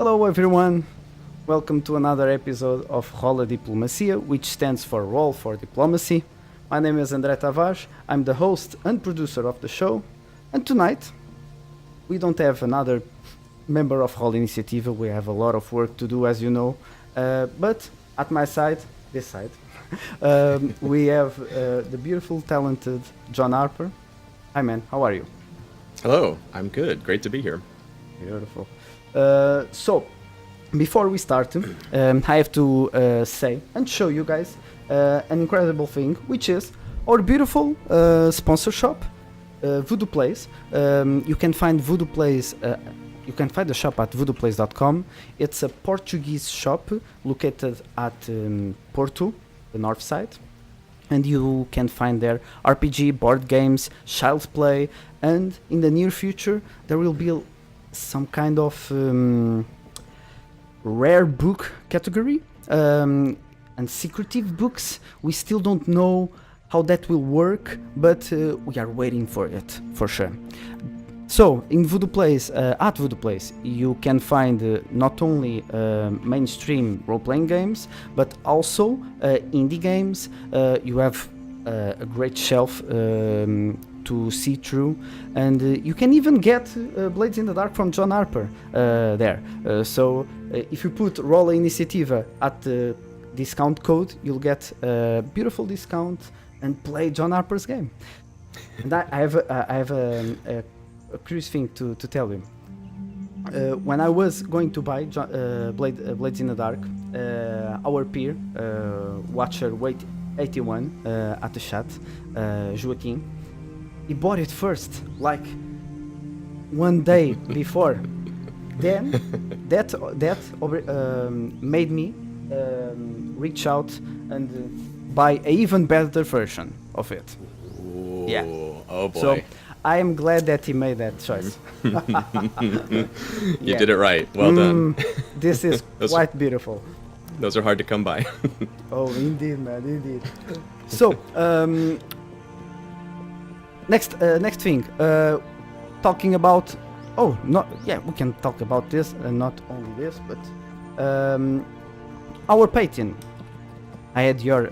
Hello everyone, welcome to another episode of Rola Diplomacia, which stands for Roll for Diplomacy. My name is André Tavares, I'm the host and producer of the show, and tonight we don't have another member of Roll Initiative, we have a lot of work to do as you know, but at my side, this side, we have the beautiful, talented Jeanne DArc. Hi man, how are you? Hello, I'm good. Great to be here. Beautiful. So, before we start, I have to say and show you guys an incredible thing, which is our beautiful sponsor shop, Voodoo Plays. You can find Voodoo Plays. You can find the shop at voodooplays.com. It's a Portuguese shop located at Porto, the north side, and you can find there RPG, board games, child's play, and in the near future there will be some kind of rare book category and secretive books. We still don't know how that will work, but we are waiting for it for sure. So in Voodoo Plays, at Voodoo Plays, you can find not only mainstream role-playing games, but also indie games. You have a great shelf to see through, and you can even get Blades in the Dark from Jeanne DArc there. So if you put Rola Initiativa at the discount code, you'll get a beautiful discount and play Jeanne DArc's game. And I have a curious thing to tell you. When I was going to buy Blades in the Dark, our peer, watcher Wait 81 at the chat, Joaquim, he bought it first, like one day before. Then that made me reach out and buy an even better version of it. Ooh, Yeah. Oh boy. So I am glad that he made that choice. You did it right. Well done. This is quite beautiful. Those are hard to come by. Oh, indeed, man, indeed. So, next thing, talking about. Oh, no, yeah, we can talk about this, and not only this, but our Patreon. I had your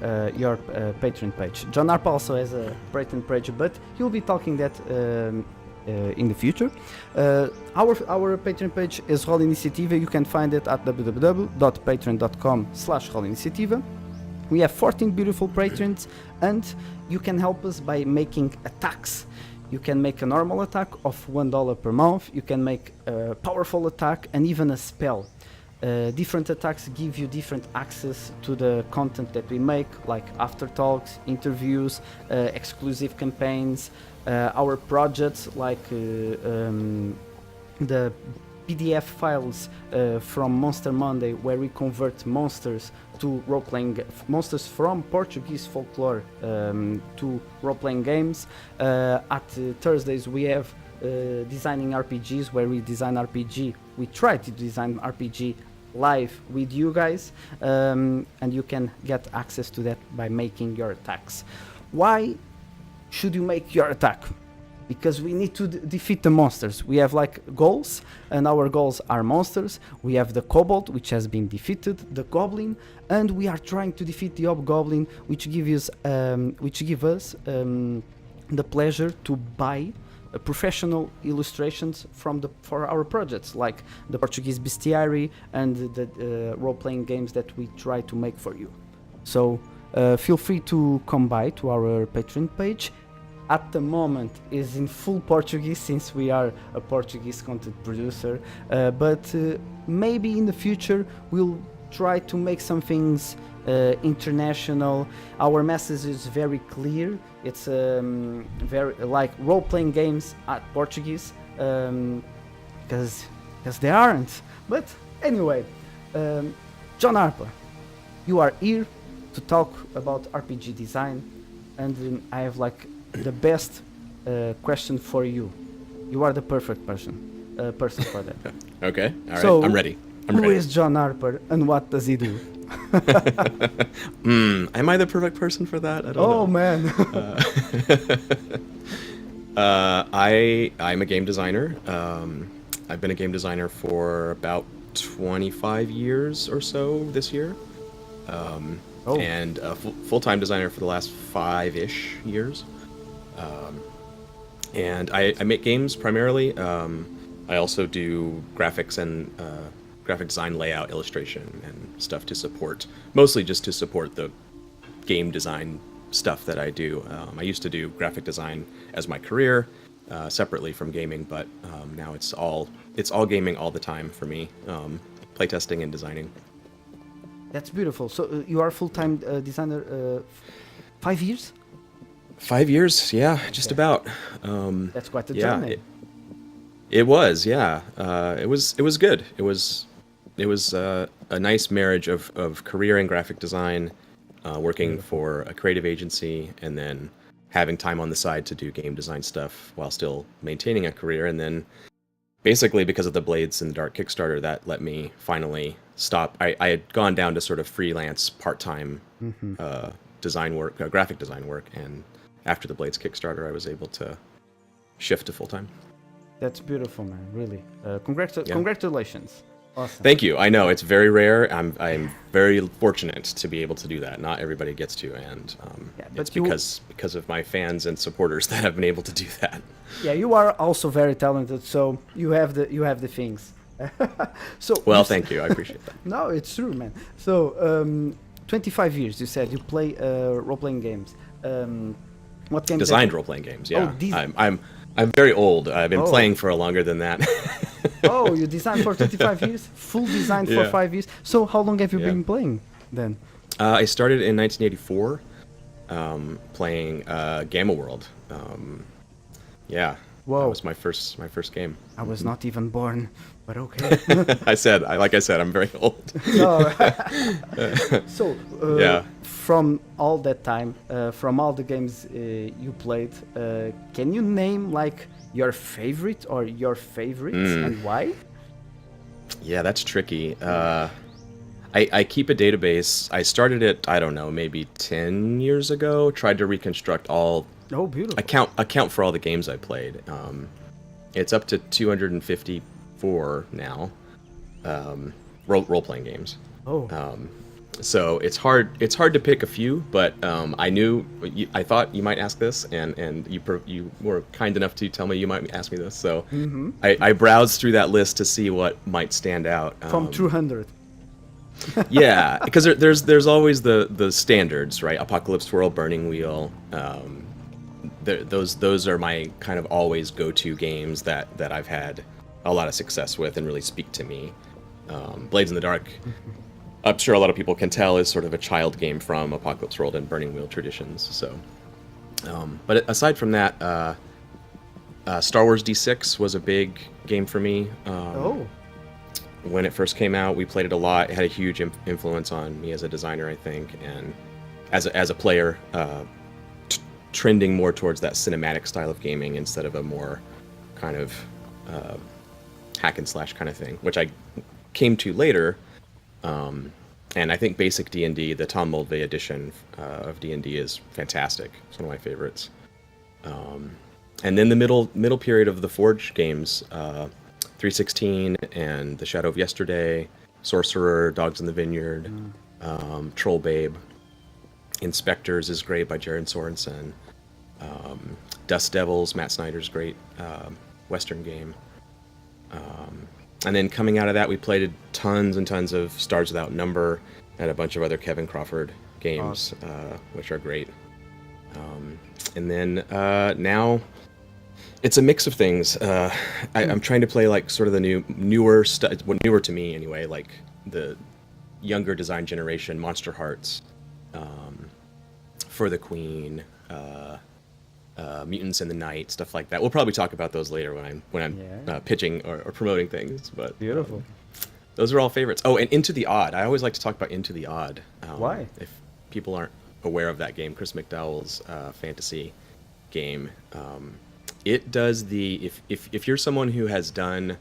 Patreon page. Jeanne DArc also has a Patreon page, but he'll be talking that in the future. Our Patreon page is Rola Initiativa. You can find it at www.patreon.com/RolaInitiativa. We have 14 beautiful patrons, and you can help us by making attacks. You can make a normal attack of $1 per month. You can make a powerful attack and even a spell. Different attacks give you different access to the content that we make, like after talks, interviews, exclusive campaigns, our projects like the PDF files from Monster Monday, where we convert monsters to role-playing monsters from Portuguese folklore to role-playing games. At Thursdays we have designing RPGs, where we design RPG. We try to design RPG live with you guys, and you can get access to that by making your attacks. Why should you make your attack? Because we need to defeat the monsters. We have like goals, and our goals are monsters. We have the kobold, which has been defeated, the goblin, and we are trying to defeat the hobgoblin, which give us the pleasure to buy professional illustrations for our projects, like the Portuguese bestiary and the role-playing games that we try to make for you. So feel free to come by to our Patreon page. At the moment is in full Portuguese, since we are a Portuguese content producer, but maybe in the future we'll try to make some things international. Our message is very clear. It's very like role-playing games at Portuguese, because they aren't. But anyway, Jeanne DArc, you are here to talk about RPG design, and I have like the best question for you. You are the perfect person for that. Okay, all right, So, I'm ready. Who is Jeanne DArc and what does he do? Am I the perfect person for that? I don't Oh know. man. I'm a game designer. I've been a game designer for about 25 years or so this year. And a full-time designer for the last 5-ish years. And I make games primarily. I also do graphics and graphic design, layout, illustration, and stuff to support, mostly just to support the game design stuff that I do. I used to do graphic design as my career, separately from gaming, but now it's all gaming all the time for me, playtesting and designing. That's beautiful. So you are a full-time designer, 5 years? 5 years, yeah, just about. That's quite a yeah, journey. It was, yeah. It was good. It was a nice marriage of career in graphic design, working for a creative agency, and then having time on the side to do game design stuff while still maintaining a career. And then basically because of the Blades in the Dark Kickstarter, that let me finally stop. I had gone down to sort of freelance part-time design work, graphic design work, and after the Blades Kickstarter, I was able to shift to full-time. That's beautiful, man. Really. Congratulations. Awesome. Thank you. I know it's very rare. I'm very fortunate to be able to do that. Not everybody gets to, and it's because of my fans and supporters that have been able to do that. Yeah, you are also very talented, so you have the things. So well, thank you. I appreciate that. No, it's true, man. So 25 years, you said you play role-playing games. What games? Designed role-playing games. Yeah, oh, I'm very old. I've been playing for longer than that. Oh, you designed for 25 years? Full design for 5 years? So how long have you been playing then? I started in 1984 playing Gamma World. Yeah. Whoa. That was my first game. I was not even born, but okay. Like I said, I'm very old. No. So, from all that time, from all the games you played, can you name like your favorite or your favorites and why? Yeah, that's tricky. I keep a database. I started it, I don't know, maybe 10 years ago. Tried to reconstruct all. Oh, beautiful. Account for all the games I played. It's up to 254 now. Role-playing games. Oh. So it's hard to pick a few, but I thought you might ask this, and you were kind enough to tell me you might ask me this. So I browsed through that list to see what might stand out. From 200. Yeah, because there's always the standards, right? Apocalypse World, Burning Wheel. Those are my kind of always go-to games that I've had a lot of success with and really speak to me. Blades in the Dark, I'm sure a lot of people can tell, is sort of a child game from Apocalypse World and Burning Wheel traditions. So, but aside from that, Star Wars D6 was a big game for me. When it first came out, we played it a lot. It had a huge influence on me as a designer, I think, and as a player, trending more towards that cinematic style of gaming instead of a more kind of hack and slash kind of thing, which I came to later. And I think Basic D&D, the Tom Moldvay edition of D&D, is fantastic. It's one of my favorites. And then the middle period of the Forge games, 316 and The Shadow of Yesterday, Sorcerer, Dogs in the Vineyard, Troll Babe, Inspectors is great by Jared Sorensen, Dust Devils, Matt Snyder's great Western game. And then coming out of that, we played tons and tons of Stars Without Number and a bunch of other Kevin Crawford games, which are great. And then now it's a mix of things. I'm trying to play like sort of the newer stuff, newer to me anyway, like the younger design generation, Monster Hearts, For the Queen, Mutants in the Night, stuff like that. We'll probably talk about those later when I'm pitching or promoting things. But beautiful. Those are all favorites. Oh, and Into the Odd. I always like to talk about Into the Odd. Why? If people aren't aware of that game, Chris McDowell's fantasy game. It does if you're someone who has done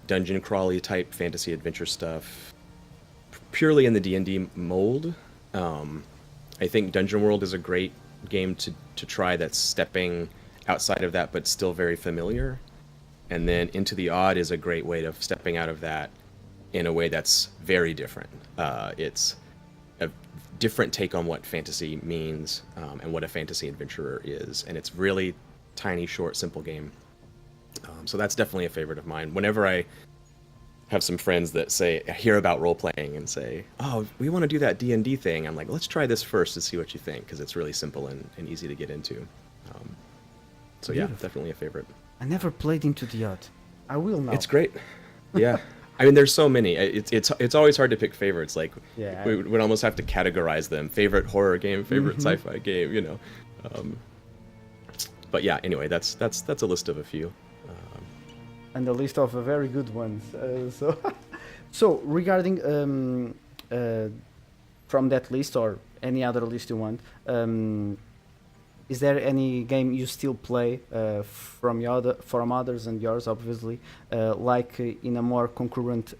dungeon crawly type fantasy adventure stuff purely in the D&D mold, I think Dungeon World is a great game to try that's stepping outside of that but still very familiar. And then Into the Odd is a great way of stepping out of that in a way that's very different. It's a different take on what fantasy means, and what a fantasy adventurer is, and it's really tiny, short, simple game. So that's definitely a favorite of mine. Whenever I have some friends that say hear about role playing and say, "Oh, we want to do that D&D thing," I'm like, "Let's try this first to see what you think," because it's really simple and easy to get into. So yeah, Beautiful. definitely a favorite. I never played Into the Odd. I will now. It's great. Yeah. I mean, there's so many. It's always hard to pick favorites. Like, Yeah. we would almost have to categorize them: favorite horror game, favorite sci-fi game. You know. But yeah. Anyway, that's a list of a few. And a list of very good ones. So regarding from that list or any other list you want, is there any game you still play from others and yours, obviously, like in a more concurrent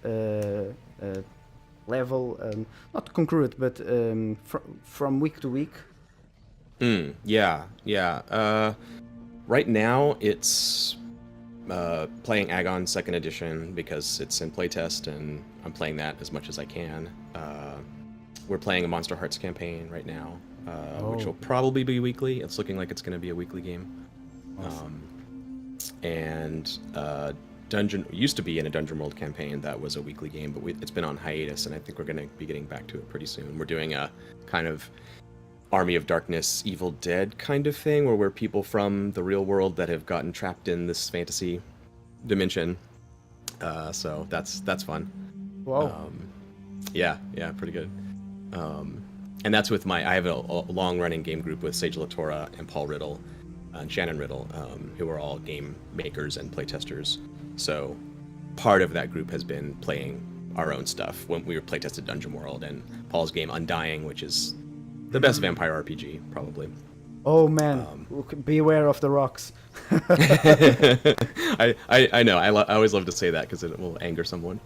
level, not concurrent, but from week to week? Yeah. Right now, it's playing Agon 2nd Edition because it's in playtest, and I'm playing that as much as I can. We're playing a Monster Hearts campaign right now, which will probably be weekly. It's looking like it's going to be a weekly game. Awesome. And Dungeon used to be in a Dungeon World campaign that was a weekly game, but it's been on hiatus, and I think we're going to be getting back to it pretty soon. We're doing a kind of Army of Darkness, Evil Dead kind of thing, where we're people from the real world that have gotten trapped in this fantasy dimension. So that's fun. Wow. Yeah, pretty good. And that's with I have a long-running game group with Sage Latora and Paul Riddle and Shannon Riddle, who are all game makers and playtesters. So part of that group has been playing our own stuff when we were playtested Dungeon World and Paul's game Undying, which is the best vampire RPG, probably. Oh man, beware of the rocks. I know. I always love to say that because it will anger someone.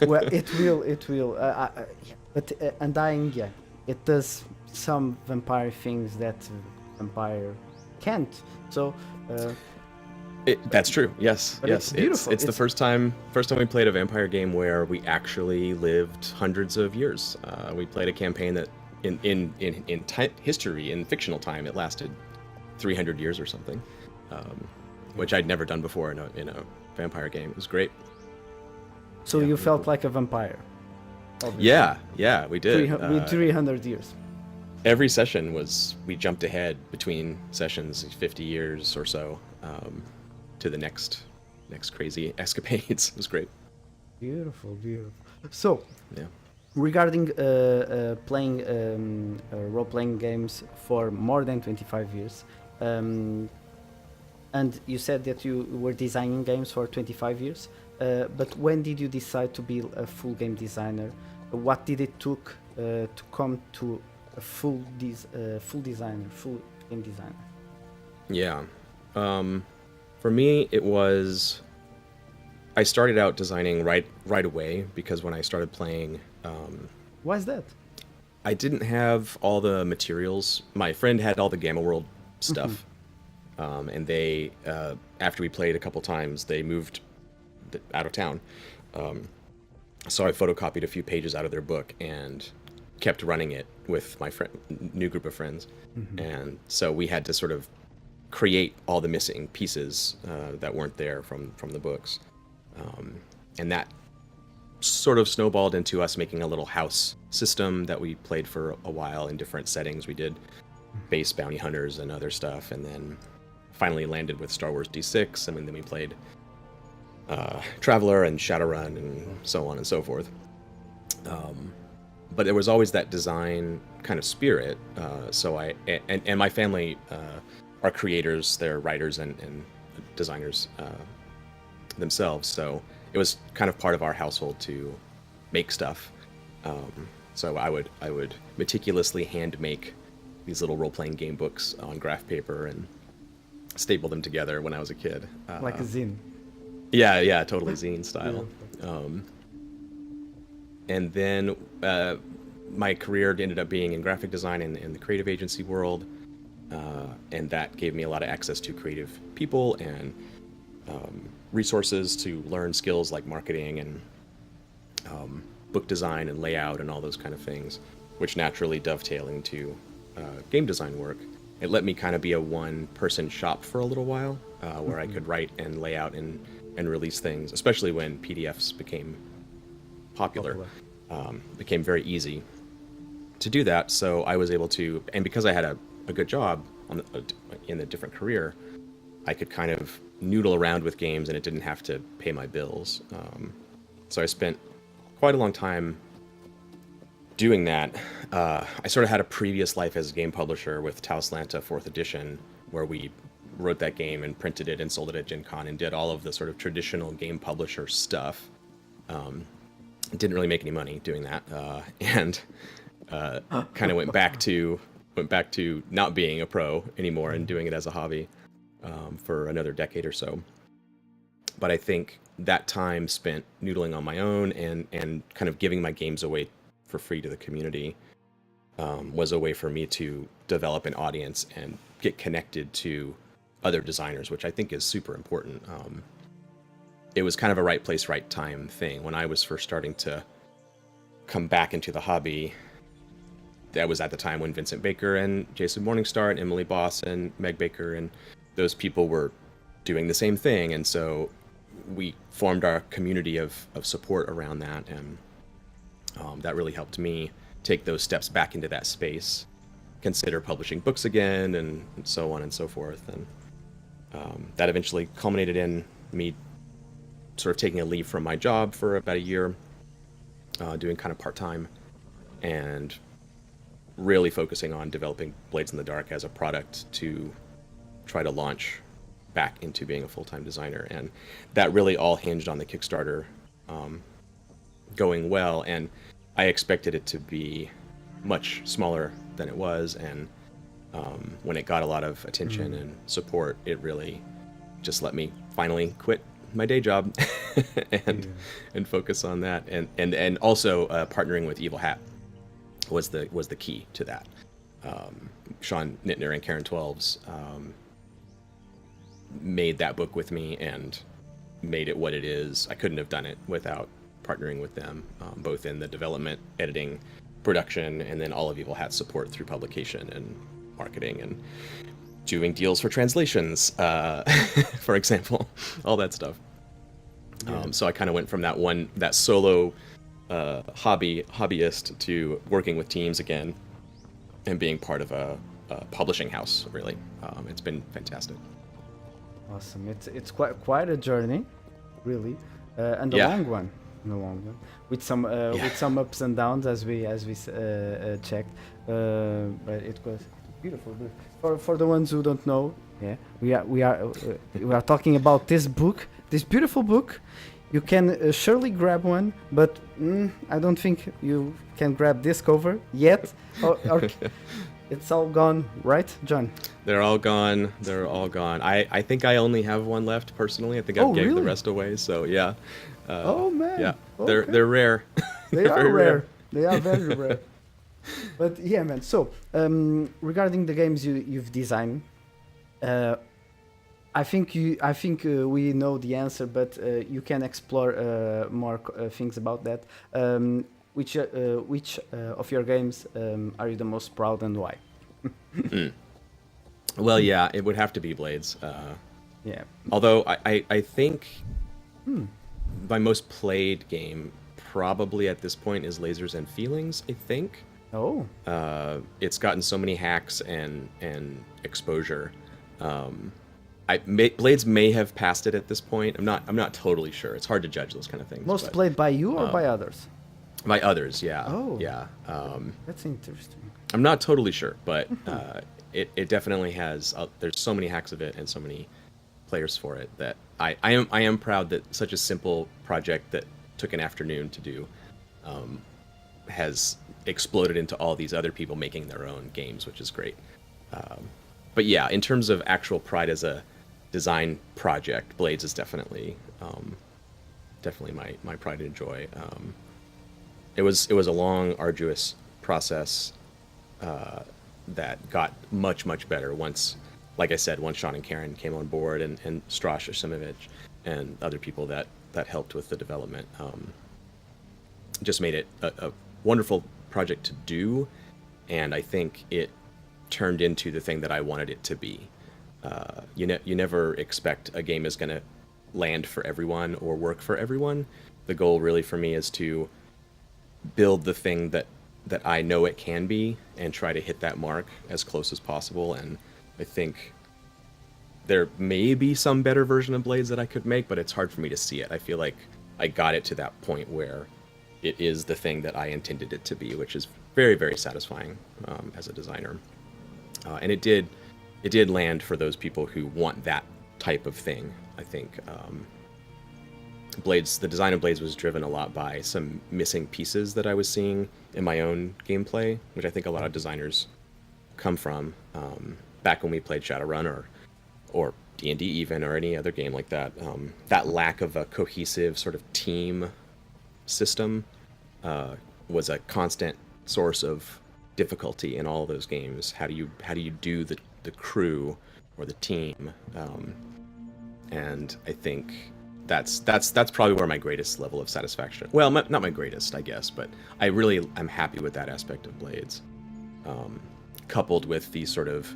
Well, it will. Yeah. But Undying, yeah, it does some vampire things that vampire can't. So. That's true. Yes. But yes. it's beautiful. It's the first time we played a vampire game where we actually lived hundreds of years. We played a campaign that in history, in fictional time, it lasted 300 years or something, which I'd never done before in a vampire game. It was great. So you felt like a vampire. Obviously. Yeah, we did. 300 years. Every session we jumped ahead between sessions, 50 years or so, to the next crazy escapades. It was great. Beautiful. So, yeah. Regarding playing role-playing games for more than 25 years, and you said that you were designing games for 25 years, but when did you decide to be a full game designer? What did it took to come to a full game designer? Yeah. For me, it was... I started out designing right away because when I started playing... Why is that? I didn't have all the materials. My friend had all the Gamma World stuff. And they, after we played a couple times, they moved out of town. So I photocopied a few pages out of their book and kept running it with my new group of friends. And so we had to sort of create all the missing pieces that weren't there from the books. And that sort of snowballed into us making a little house system that we played for a while in different settings. We did base bounty hunters and other stuff, and then finally landed with Star Wars D6, and then we played Traveler and Shadowrun and so on and so forth. But there was always that design kind of spirit. So and my family are creators, they're writers and designers themselves. So it was kind of part of our household to make stuff. So I would meticulously hand make these little role-playing game books on graph paper and staple them together when I was a kid. Like a zine. Yeah, totally zine style. And then my career ended up being in graphic design in the creative agency world, and that gave me a lot of access to creative people and resources to learn skills like marketing and book design and layout and all those kind of things, which naturally dovetail into game design work. It let me kind of be a one-person shop for a little while, where I could write and lay out and release things, especially when PDFs became popular. Became very easy to do that. So I was able to, and because I had a good job in a different career, I could kind of noodle around with games and it didn't have to pay my bills. So I spent quite a long time doing that. I sort of had a previous life as a game publisher with Tauslanta 4th edition, where we wrote that game and printed it and sold it at Gen Con and did all of the sort of traditional game publisher stuff. Didn't really make any money doing that, and kind of went back to not being a pro anymore and doing it as a hobby for another decade or so. But I think that time spent noodling on my own and kind of giving my games away for free to the community was a way for me to develop an audience and get connected to other designers, which I think is super important. It was kind of a right place, right time thing. When I was first starting to come back into the hobby, that was at the time when Vincent Baker and Jason Morningstar and Emily Boss and Meg Baker and those people were doing the same thing. And so we formed our community of support around that. And that really helped me take those steps back into that space, consider publishing books again, and so on and so forth. And that eventually culminated in me sort of taking a leave from my job for about a year, doing kind of part-time, and really focusing on developing Blades in the Dark as a product to try to launch back into being a full-time designer. And that really all hinged on the Kickstarter going well, and I expected it to be much smaller than it was, and when it got a lot of attention and support, it really just let me finally quit my day job and focus on that. And also partnering with Evil Hat was the key to that. Sean Nittner and Karen Twelves made that book with me and made it what it is. I couldn't have done it without partnering with them, both in the development, editing, production, and then all of Evil Hat's support through publication and marketing and doing deals for translations, for example, all that stuff. So I kind of went from that solo hobbyist to working with teams again and being part of a publishing house, really. It's been fantastic. Awesome. It's quite a journey, really, and a long one. With some ups and downs as we checked, but it was beautiful. For the ones who don't know, we are talking about this book, this beautiful book. You can surely grab one, but I don't think you can grab this cover yet. Or it's all gone, right, John? They're all gone. I think I only have one left personally. I think I gave the rest away. So yeah. Oh man. Yeah. Okay. They're rare. They are rare. They are very rare. But yeah, man. So regarding the games you've designed, I think we know the answer, but you can explore more things about that. Which of your games are you the most proud, and why? Well, yeah, it would have to be Blades. Yeah. Although I think my most played game probably at this point is Lasers and Feelings, I think. Oh. It's gotten so many hacks and exposure. Blades may have passed it at this point. I'm not totally sure. It's hard to judge those kind of things. Most played by you or by others? By others, yeah. Oh. Yeah. That's interesting. I'm not totally sure, but it definitely has. There's so many hacks of it and so many players for it that I am proud that such a simple project that took an afternoon to do has exploded into all these other people making their own games, which is great. But yeah, in terms of actual pride as a design project, Blades is definitely my pride and joy. It was a long, arduous process that got much better once, like I said, once Sean and Karen came on board, and Strash Asimovich and other people that helped with the development. just made it a wonderful project to do, and I think it turned into the thing that I wanted it to be. You never expect a game is going to land for everyone or work for everyone. The goal really for me is to build the thing that I know it can be and try to hit that mark as close as possible. And I think there may be some better version of Blades that I could make, but it's hard for me to see it. I feel like I got it to that point where it is the thing that I intended it to be, which is very, very satisfying as a designer. And it did land for those people who want that type of thing. I think Blades, the design of Blades was driven a lot by some missing pieces that I was seeing in my own gameplay, which I think a lot of designers come from. Back when we played Shadowrun or D&D even, or any other game like that, that lack of a cohesive sort of team system was a constant source of difficulty in all of those games. How do you do the crew or the team? And I think that's probably where my greatest level of satisfaction. Well, not my greatest, I guess, but I'm happy with that aspect of Blades, coupled with the sort of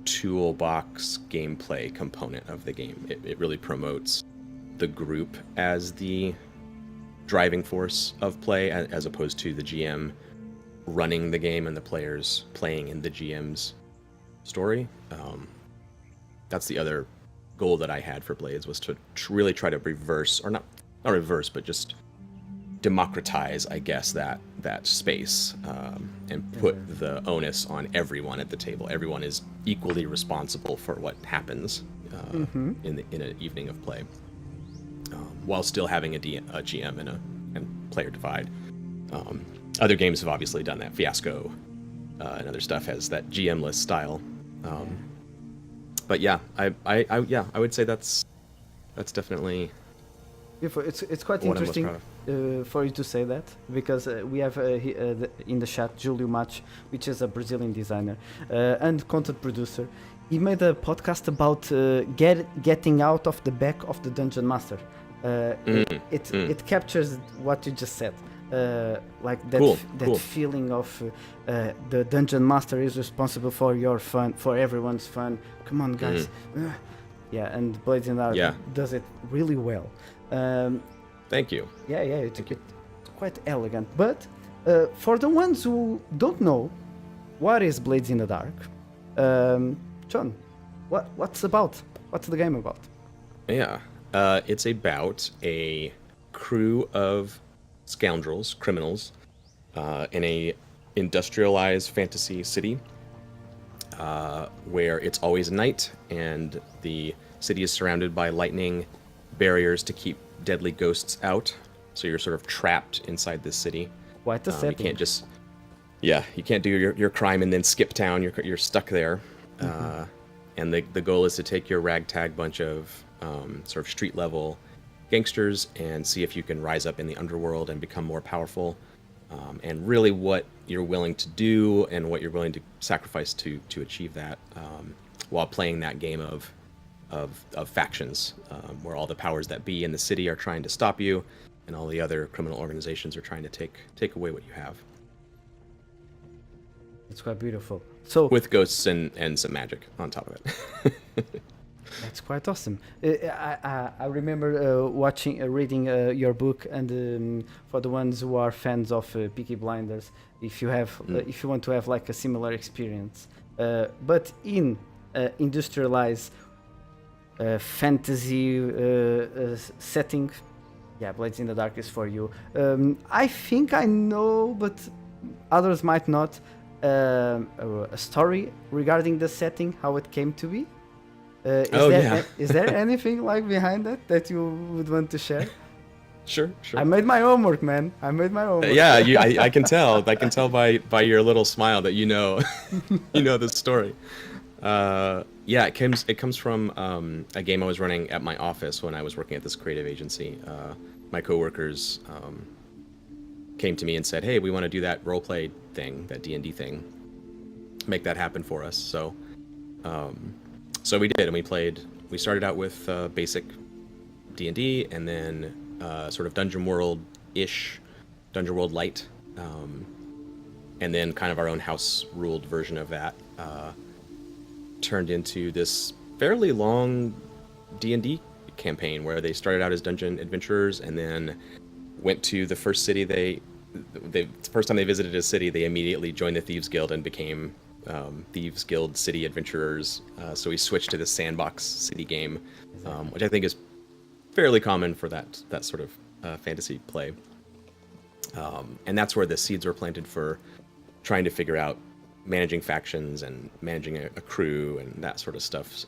toolbox gameplay component of the game. It really promotes the group as the driving force of play, as opposed to the GM running the game and the players playing in the GM's story. That's the other goal that I had for Blades, was to really try to reverse, or not reverse, but just democratize, I guess, that space, and put the onus on everyone at the table. Everyone is equally responsible for what happens in an evening of play, while still having a GM and player divide. Other games have obviously done that. Fiasco and other stuff has that GM-less style. But yeah, I would say that's definitely. It's quite what I'm most interesting proud for you to say that, because we have in the chat Julio Mach, which is a Brazilian designer and content producer. He made a podcast about getting out of the back of the dungeon master. It captures what you just said. Like that, cool. Feeling of the dungeon master is responsible for your fun, for everyone's fun. Come on, guys. Yeah, and Blades in the Dark does it really well. Thank you. Yeah, it's quite elegant. But for the ones who don't know, what is Blades in the Dark? John, what's about? What's the game about? Yeah, it's about a crew of scoundrels, criminals, in a industrialized fantasy city, where it's always night and the city is surrounded by lightning barriers to keep deadly ghosts out. So you're sort of trapped inside this city. Quite the setting. You can't just, you can't do your crime and then skip town. You're stuck there. And the goal is to take your ragtag bunch of sort of street level gangsters and see if you can rise up in the underworld and become more powerful, and really what you're willing to do and what you're willing to sacrifice to achieve that, while playing that game of factions, where all the powers that be in the city are trying to stop you and all the other criminal organizations are trying to take away what you have. It's quite beautiful. So with ghosts and some magic on top of it. That's quite awesome. I remember reading your book, and for the ones who are fans of Peaky Blinders, if you want to have like a similar experience, but in industrialized fantasy setting, Blades in the Dark is for you. I think I know, but others might not. A story regarding the setting, how it came to be. Is there anything like behind that you would want to share? Sure. I made my homework, man. I made my homework. I can tell. I can tell by your little smile that you know the story. It comes from a game I was running at my office when I was working at this creative agency. My coworkers came to me and said, "Hey, we want to do that roleplay thing, that D&D thing. Make that happen for us." So we did, and we started out with basic D&D, and then sort of Dungeon World-ish Dungeon World Lite, and then kind of our own house-ruled version of that turned into this fairly long D&D campaign where they started out as dungeon adventurers and then went to the first city the first time they visited a city, they immediately joined the Thieves Guild and became Thieves Guild City Adventurers. So we switched to the sandbox city game, which I think is fairly common for that sort of fantasy play. And that's where the seeds were planted for trying to figure out managing factions and managing a crew and that sort of stuff.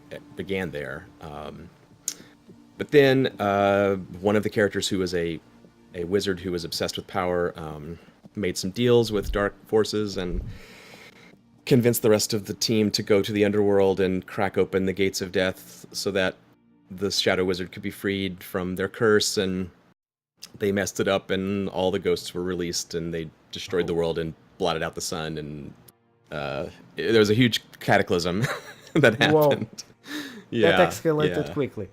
It began there. But then one of the characters who was a wizard who was obsessed with power made some deals with dark forces and convinced the rest of the team to go to the underworld and crack open the gates of death so that the shadow wizard could be freed from their curse. And they messed it up and all the ghosts were released and they destroyed the world and blotted out the sun. And there was a huge cataclysm that happened. Whoa. Yeah, that escalated yeah. quickly.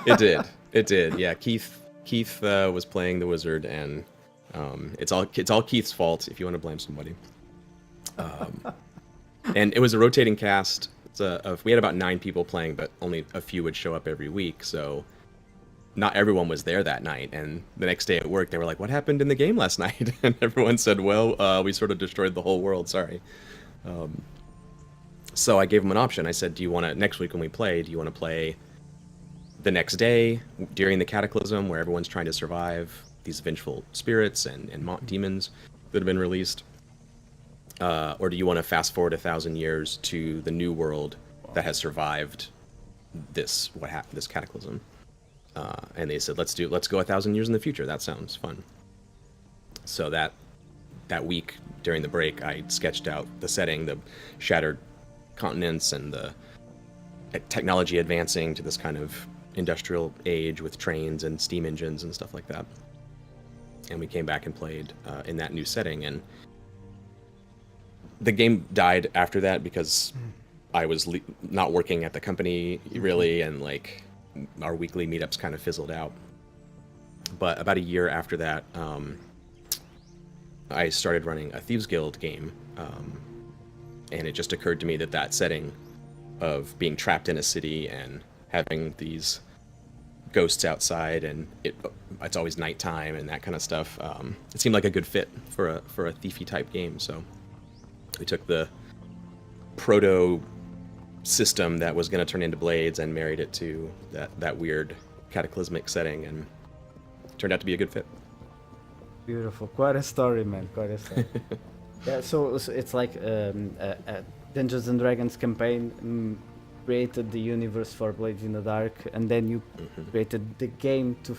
It did. Yeah, Keith was playing the wizard, and it's all Keith's fault if you want to blame somebody. And it was a rotating cast. We had about 9 people playing, but only a few would show up every week. So not everyone was there that night. And the next day at work, they were like, "What happened in the game last night?" And everyone said, "Well, we sort of destroyed the whole world. Sorry." So I gave them an option. I said, next week when we play, do you want to play the next day during the cataclysm where everyone's trying to survive these vengeful spirits and demons that have been released? Or do you want to fast forward 1,000 years to the new world that has survived this cataclysm? And they said, let's go 1,000 years in the future. That sounds fun. So that week during the break, I sketched out the setting, the shattered continents and the technology advancing to this kind of industrial age with trains and steam engines and stuff like that. And we came back and played in that new setting. And the game died after that because I was not working at the company really, and like our weekly meetups kind of fizzled out. But about a year after that, I started running a Thieves Guild game, and it just occurred to me that setting of being trapped in a city and having these ghosts outside and it's always nighttime and that kind of stuff, it seemed like a good fit for a thiefy type game. So we took the proto system that was going to turn into Blades and married it to that weird cataclysmic setting, and it turned out to be a good fit. Beautiful. Quite a story, man. Quite a story. Yeah, so it's like a Dungeons and Dragons campaign created the universe for Blades in the Dark, and then you created the game to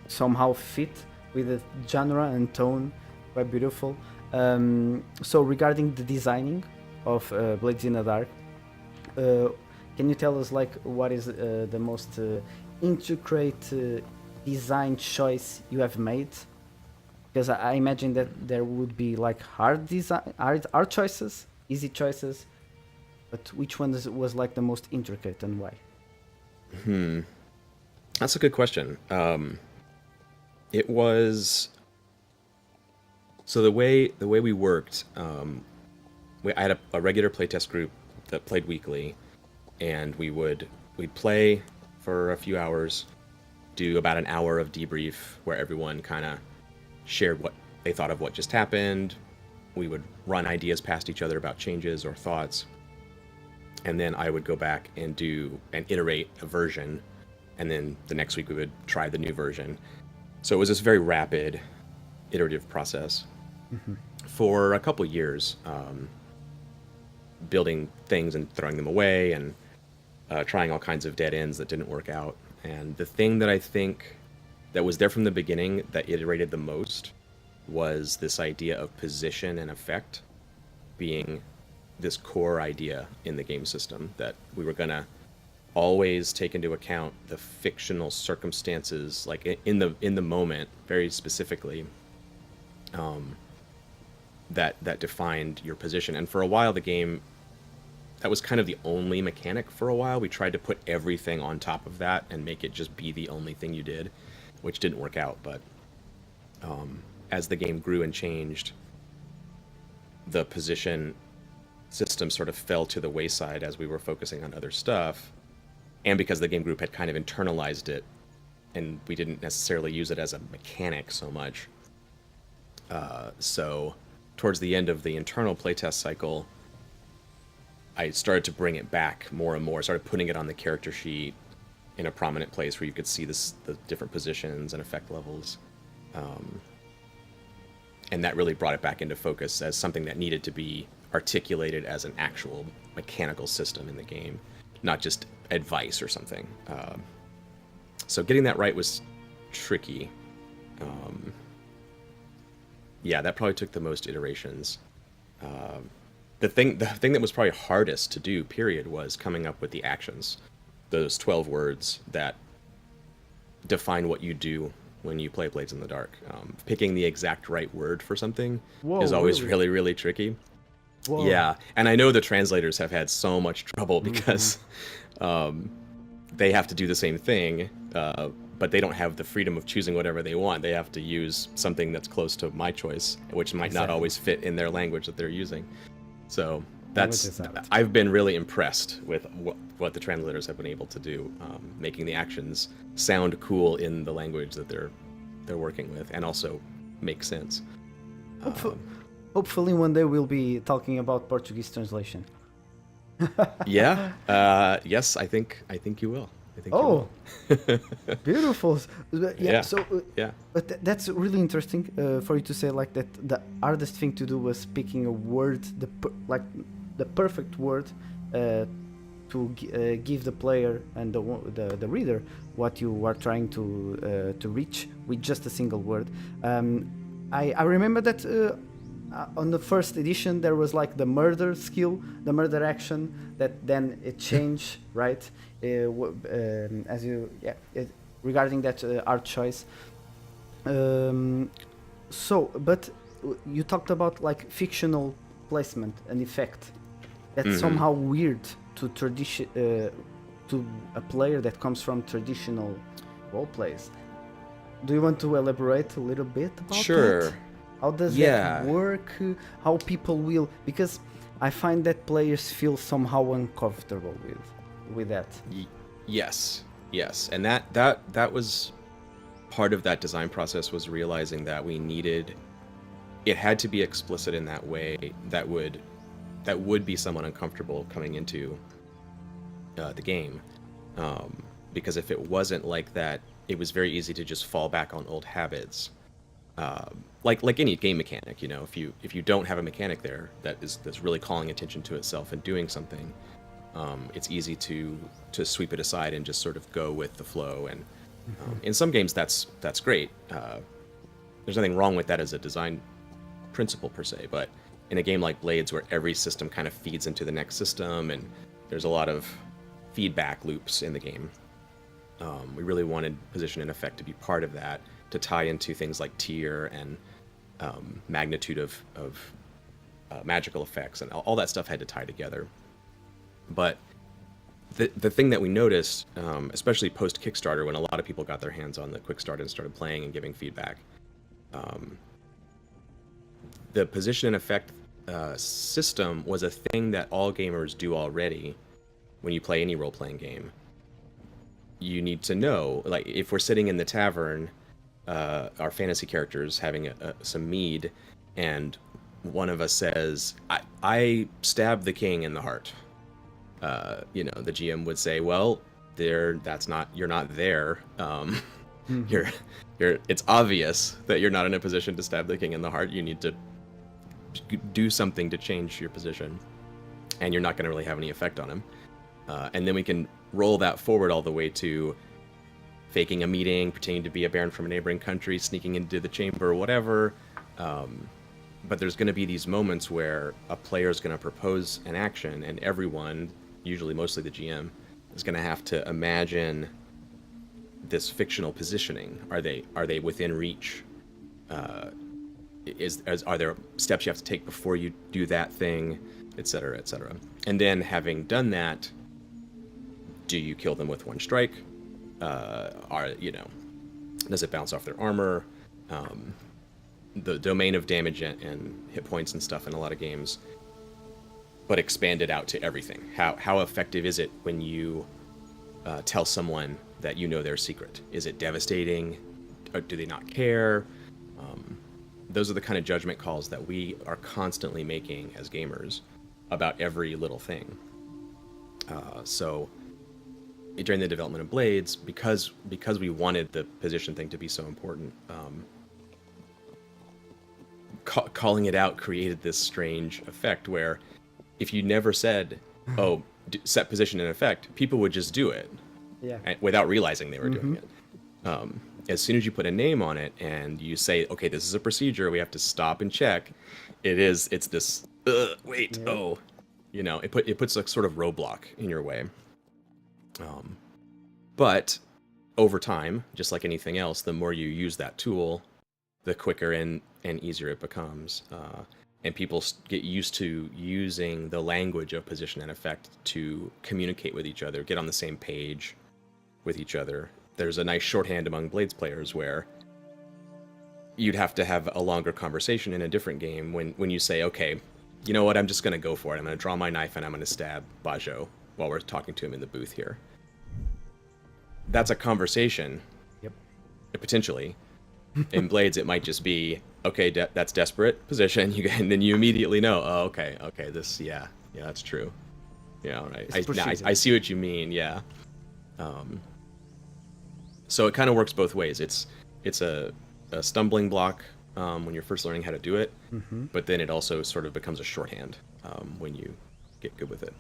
somehow fit with the genre and tone. Quite beautiful. So regarding the designing of Blades in the Dark, can you tell us like what is the most intricate design choice you have made? Because I imagine that there would be like hard choices, easy choices, but which one was like the most intricate and why? That's a good question. It was so the way we worked. I had a regular playtest group that played weekly, and we'd play for a few hours, do about an hour of debrief where everyone kind of shared what they thought of what just happened. We would run ideas past each other about changes or thoughts, and then I would go back and do and iterate a version, and then the next week we would try the new version. So it was this very rapid, iterative process for a couple years, building things and throwing them away and trying all kinds of dead ends that didn't work out. And the thing that I think that was there from the beginning that iterated the most was this idea of position and effect being this core idea in the game system, that we were gonna always take into account the fictional circumstances, like in the moment, very specifically, that defined your position. And for a while, the game, that was kind of the only mechanic for a while. We tried to put everything on top of that and make it just be the only thing you did, which didn't work out. But as the game grew and changed, the position system sort of fell to the wayside as we were focusing on other stuff, and because the game group had kind of internalized it, and we didn't necessarily use it as a mechanic so much. So towards the end of the internal playtest cycle, I started to bring it back more and more. Started putting it on the character sheet in a prominent place where you could see the different positions and effect levels. And that really brought it back into focus as something that needed to be articulated as an actual mechanical system in the game, not just advice or something. So getting that right was tricky. Yeah, that probably took the most iterations. The thing that was probably hardest to do, period, was coming up with the actions. Those 12 words that define what you do when you play Blades in the Dark. Picking the exact right word for something is always really, really tricky. Whoa. Yeah, and I know the translators have had so much trouble because they have to do the same thing, but they don't have the freedom of choosing whatever they want. They have to use something that's close to my choice, which might not always fit in their language that they're using. So I've been really impressed with what the translators have been able to do, making the actions sound cool in the language that they're working with, and also make sense. Hopefully one day we'll be talking about Portuguese translation. Yeah. Yes, I think you will. You will. Beautiful. Yeah. So but that's really interesting for you to say like that. The hardest thing to do was picking a word, the perfect word, to give the player and the reader what you are trying to reach with just a single word. I remember that on the first edition there was like the murder skill, the murder action, that then it changed, right? As you regarding that art choice. But you talked about like fictional placement and effect. That's somehow weird to tradition to a player that comes from traditional role plays. Do you want to elaborate a little bit about that? How does that work? How people will, because I find that players feel somehow uncomfortable with that. Yes, and that was part of that design process, was realizing that it had to be explicit in that way that would be somewhat uncomfortable coming into the game, because if it wasn't like that, it was very easy to just fall back on old habits. Like any game mechanic, if you don't have a mechanic there that's really calling attention to itself and doing something, it's easy to sweep it aside and just sort of go with the flow. And in some games, that's great. There's nothing wrong with that as a design principle per se, but in a game like Blades, where every system kind of feeds into the next system, and there's a lot of feedback loops in the game, we really wanted position and effect to be part of that, to tie into things like tier and magnitude of magical effects, and all that stuff had to tie together. But the thing that we noticed, especially post Kickstarter, when a lot of people got their hands on the quick start and started playing and giving feedback, the position and effect system was a thing that all gamers do already. When you play any role-playing game, you need to know, like, if we're sitting in the tavern, our fantasy characters having some mead, and one of us says, I stabbed the king in the heart. The GM would say, well, you're not there. It's obvious that you're not in a position to stab the king in the heart. You need to do something to change your position, and you're not going to really have any effect on him. And then we can roll that forward all the way to faking a meeting, pretending to be a baron from a neighboring country, sneaking into the chamber, whatever. But there's going to be these moments where a player is going to propose an action, and everyone, usually mostly the GM, is going to have to imagine this fictional positioning. Are they within reach? Are there steps you have to take before you do that thing, etc., etc. And then, having done that, do you kill them with one strike? Does it bounce off their armor? the domain of damage and hit points and stuff in a lot of games, but expand it out to everything. How effective is it when you tell someone that you know their secret? Is it devastating? Or do they not care? Those are the kind of judgment calls that we are constantly making as gamers about every little thing. So during the development of Blades, because we wanted the position thing to be so important, calling it out created this strange effect where if you never said, oh, set position in effect, people would just do it without realizing they were doing it. As soon as you put a name on it and you say, okay, this is a procedure, we have to stop and check, it's this, wait, oh, you know, it puts a sort of roadblock in your way. But over time, just like anything else, the more you use that tool, the quicker and easier it becomes. And people get used to using the language of position and effect to communicate with each other, get on the same page with each other. There's a nice shorthand among Blades players where you'd have to have a longer conversation in a different game when you say, okay, you know what, I'm just going to go for it. I'm going to draw my knife and I'm going to stab Bajo while we're talking to him in the booth here. That's a conversation. Yep. Potentially. In Blades, it might just be, okay, that's desperate position, and then you immediately know, oh, okay, this, yeah, that's true. Yeah, right. I see what you mean, yeah. So it kind of works both ways. It's a stumbling block when you're first learning how to do it, but then it also sort of becomes a shorthand when you get good with it.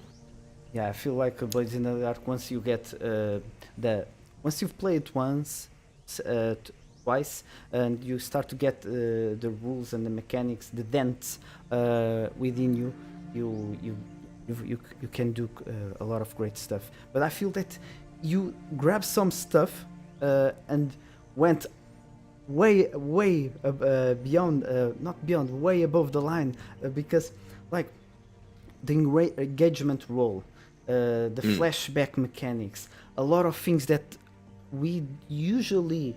Yeah, I feel like Blades in the Dark, once you get once you've played once, twice, and you start to get the rules and the mechanics, the dents within you, you can do a lot of great stuff. But I feel that you grab some stuff and went way beyond, not beyond, way above the line, because like the engagement role, the flashback mechanics, a lot of things that we usually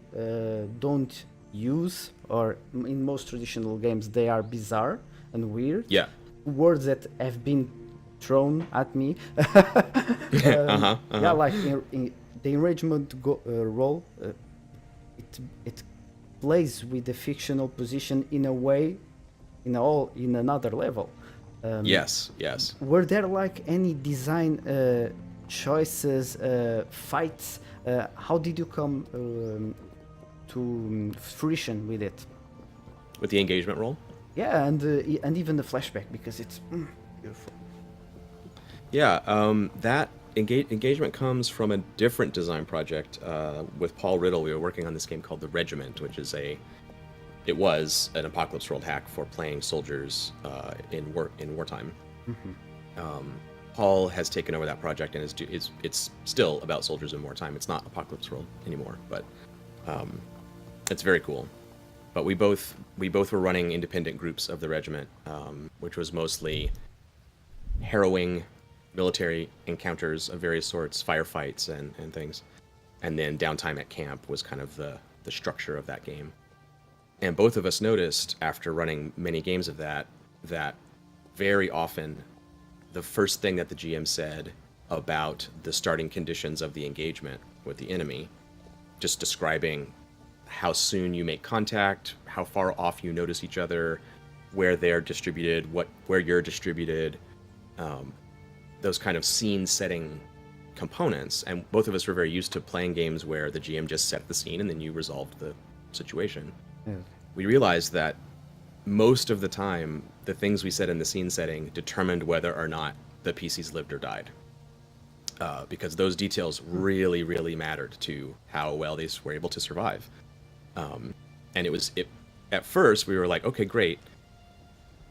don't use, or in most traditional games they are bizarre and weird. Yeah. Words that have been thrown at me. Yeah, like in the enragement role, it plays with the fictional position in a way, in another level. Yes. Were there like any design choices, fights? How did you come to fruition with it? With the engagement role? Yeah, and even the flashback, because it's beautiful. Yeah, that engagement comes from a different design project with Paul Riddle. We were working on this game called The Regiment, which is it was an Apocalypse World hack for playing soldiers in wartime. Paul has taken over that project, and it's still about soldiers in wartime. It's not Apocalypse World anymore, but it's very cool. But we both were running independent groups of the regiment, which was mostly harrowing military encounters of various sorts, firefights and things. And then downtime at camp was kind of the structure of that game. And both of us noticed after running many games of that very often the first thing that the GM said about the starting conditions of the engagement with the enemy, just describing how soon you make contact, how far off you notice each other, where they're distributed, where you're distributed, those kind of scene setting components. And both of us were very used to playing games where the GM just set the scene and then you resolved the situation. Yeah. We realized that most of the time, the things we said in the scene setting determined whether or not the PCs lived or died. Because those details really, really mattered to how well they were able to survive. And at first, we were like, okay, great.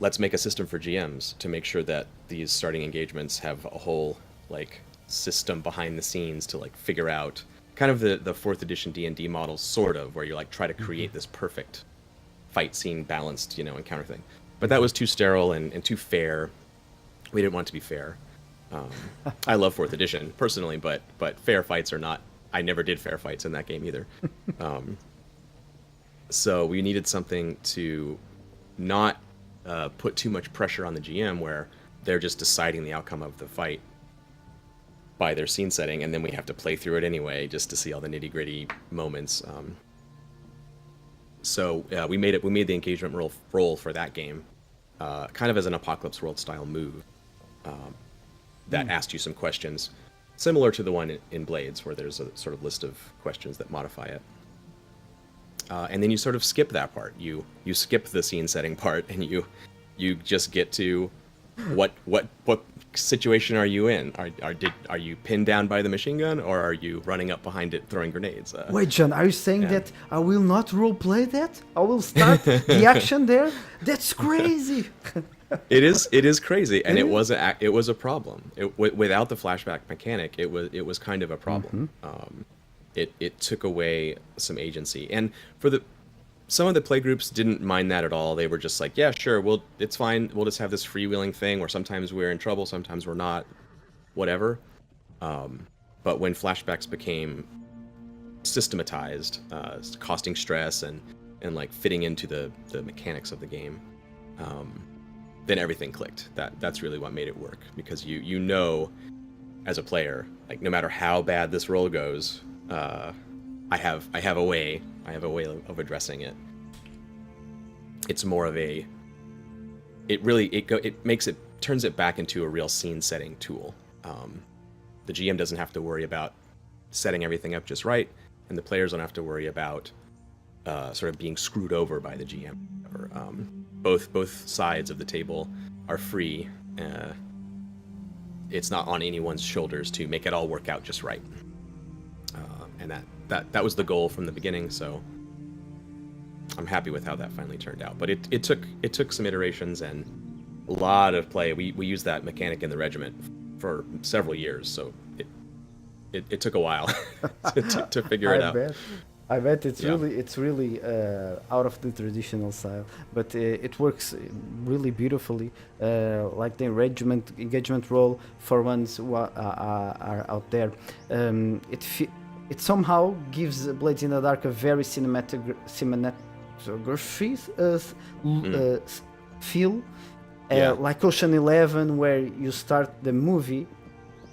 Let's make a system for GMs to make sure that these starting engagements have a whole system behind the scenes to figure out kind of the 4th edition D&D model, sort of, where you try to create this perfect fight scene balanced, encounter thing. But that was too sterile and too fair. We didn't want it to be fair. I love 4th edition personally, but fair fights are not. I never did fair fights in that game either. So we needed something to not put too much pressure on the GM where they're just deciding the outcome of the fight by their scene setting, and then we have to play through it anyway just to see all the nitty gritty moments. So we made the engagement roll for that game, kind of as an Apocalypse World style move that asked you some questions similar to the one in Blades, where there's a sort of list of questions that modify it. And then you sort of skip that part. You skip the scene setting part, and you just get to what situation are you in? Are you pinned down by the machine gun, or are you running up behind it throwing grenades? Wait, John, are you saying that I will not roleplay that? I will start the action there? That's crazy. It is crazy, and it was a problem. Without the flashback mechanic, it was kind of a problem. It took away some agency, and some of the playgroups didn't mind that at all. They were just like, yeah, sure, it's fine. We'll just have this freewheeling thing where sometimes we're in trouble, sometimes we're not, whatever. But when flashbacks became systematized, costing stress and like fitting into the mechanics of the game, then everything clicked. That's really what made it work, because you know, as a player, like no matter how bad this roll goes, I have a way of addressing it. It's more of it turns it back into a real scene setting tool. The GM doesn't have to worry about setting everything up just right, and the players don't have to worry about sort of being screwed over by the GM. Both sides of the table are free. It's not on anyone's shoulders to make it all work out just right. And that was the goal from the beginning, so I'm happy with how that finally turned out. But it took some iterations and a lot of play. We used that mechanic in the Regiment for several years, so it took a while to figure it out. I bet it's really out of the traditional style, but it works really beautifully. Like the Regiment engagement role for ones who are out there. It somehow gives Blades in the Dark a very cinematography feel, like Ocean 11, where you start the movie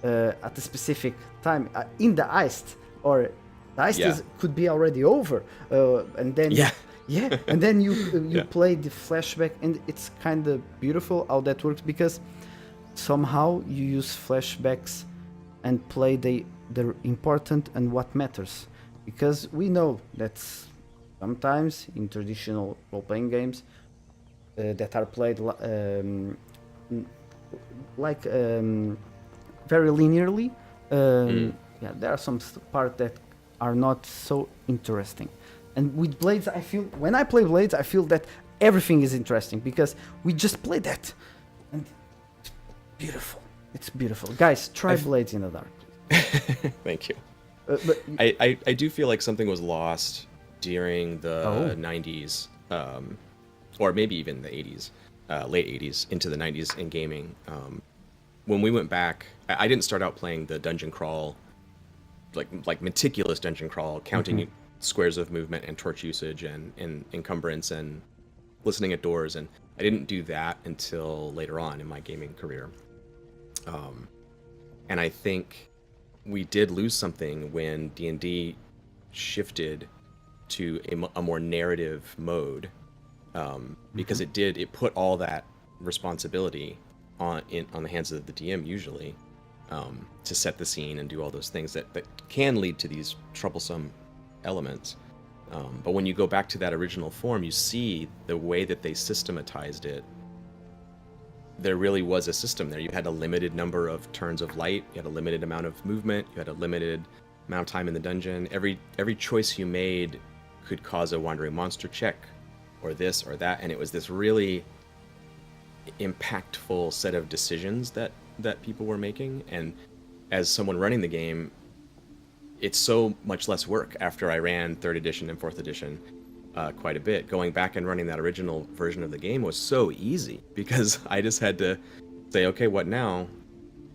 at a specific time in the heist, or the heist could be already over, and then and then you play the flashback, and it's kind of beautiful how that works, because somehow you use flashbacks and play the important and what matters, because we know that sometimes in traditional role-playing games that are played very linearly, there are some parts that are not so interesting. And with Blades, I feel when I play Blades, I feel that everything is interesting, because we just play that, and it's beautiful. It's beautiful, guys. Try Blades in the Dark. Thank you. But I do feel like something was lost during the 90s, or maybe even the 80s, late 80s into the 90s in gaming. When we went back, I didn't start out playing the dungeon crawl, like meticulous dungeon crawl, counting squares of movement and torch usage and encumbrance and listening at doors, and I didn't do that until later on in my gaming career. And I think we did lose something when D&D shifted to a more narrative mode, because it put all that responsibility on the hands of the DM usually, to set the scene and do all those things that can lead to these troublesome elements. But when you go back to that original form, you see the way that they systematized it. There really was a system there. You had a limited number of turns of light, you had a limited amount of movement, you had a limited amount of time in the dungeon. Every choice you made could cause a wandering monster check, or this or that, and it was this really impactful set of decisions that people were making. And as someone running the game, it's so much less work after I ran 3rd edition and 4th edition quite a bit. Going back and running that original version of the game was so easy, because I just had to say, okay, what now?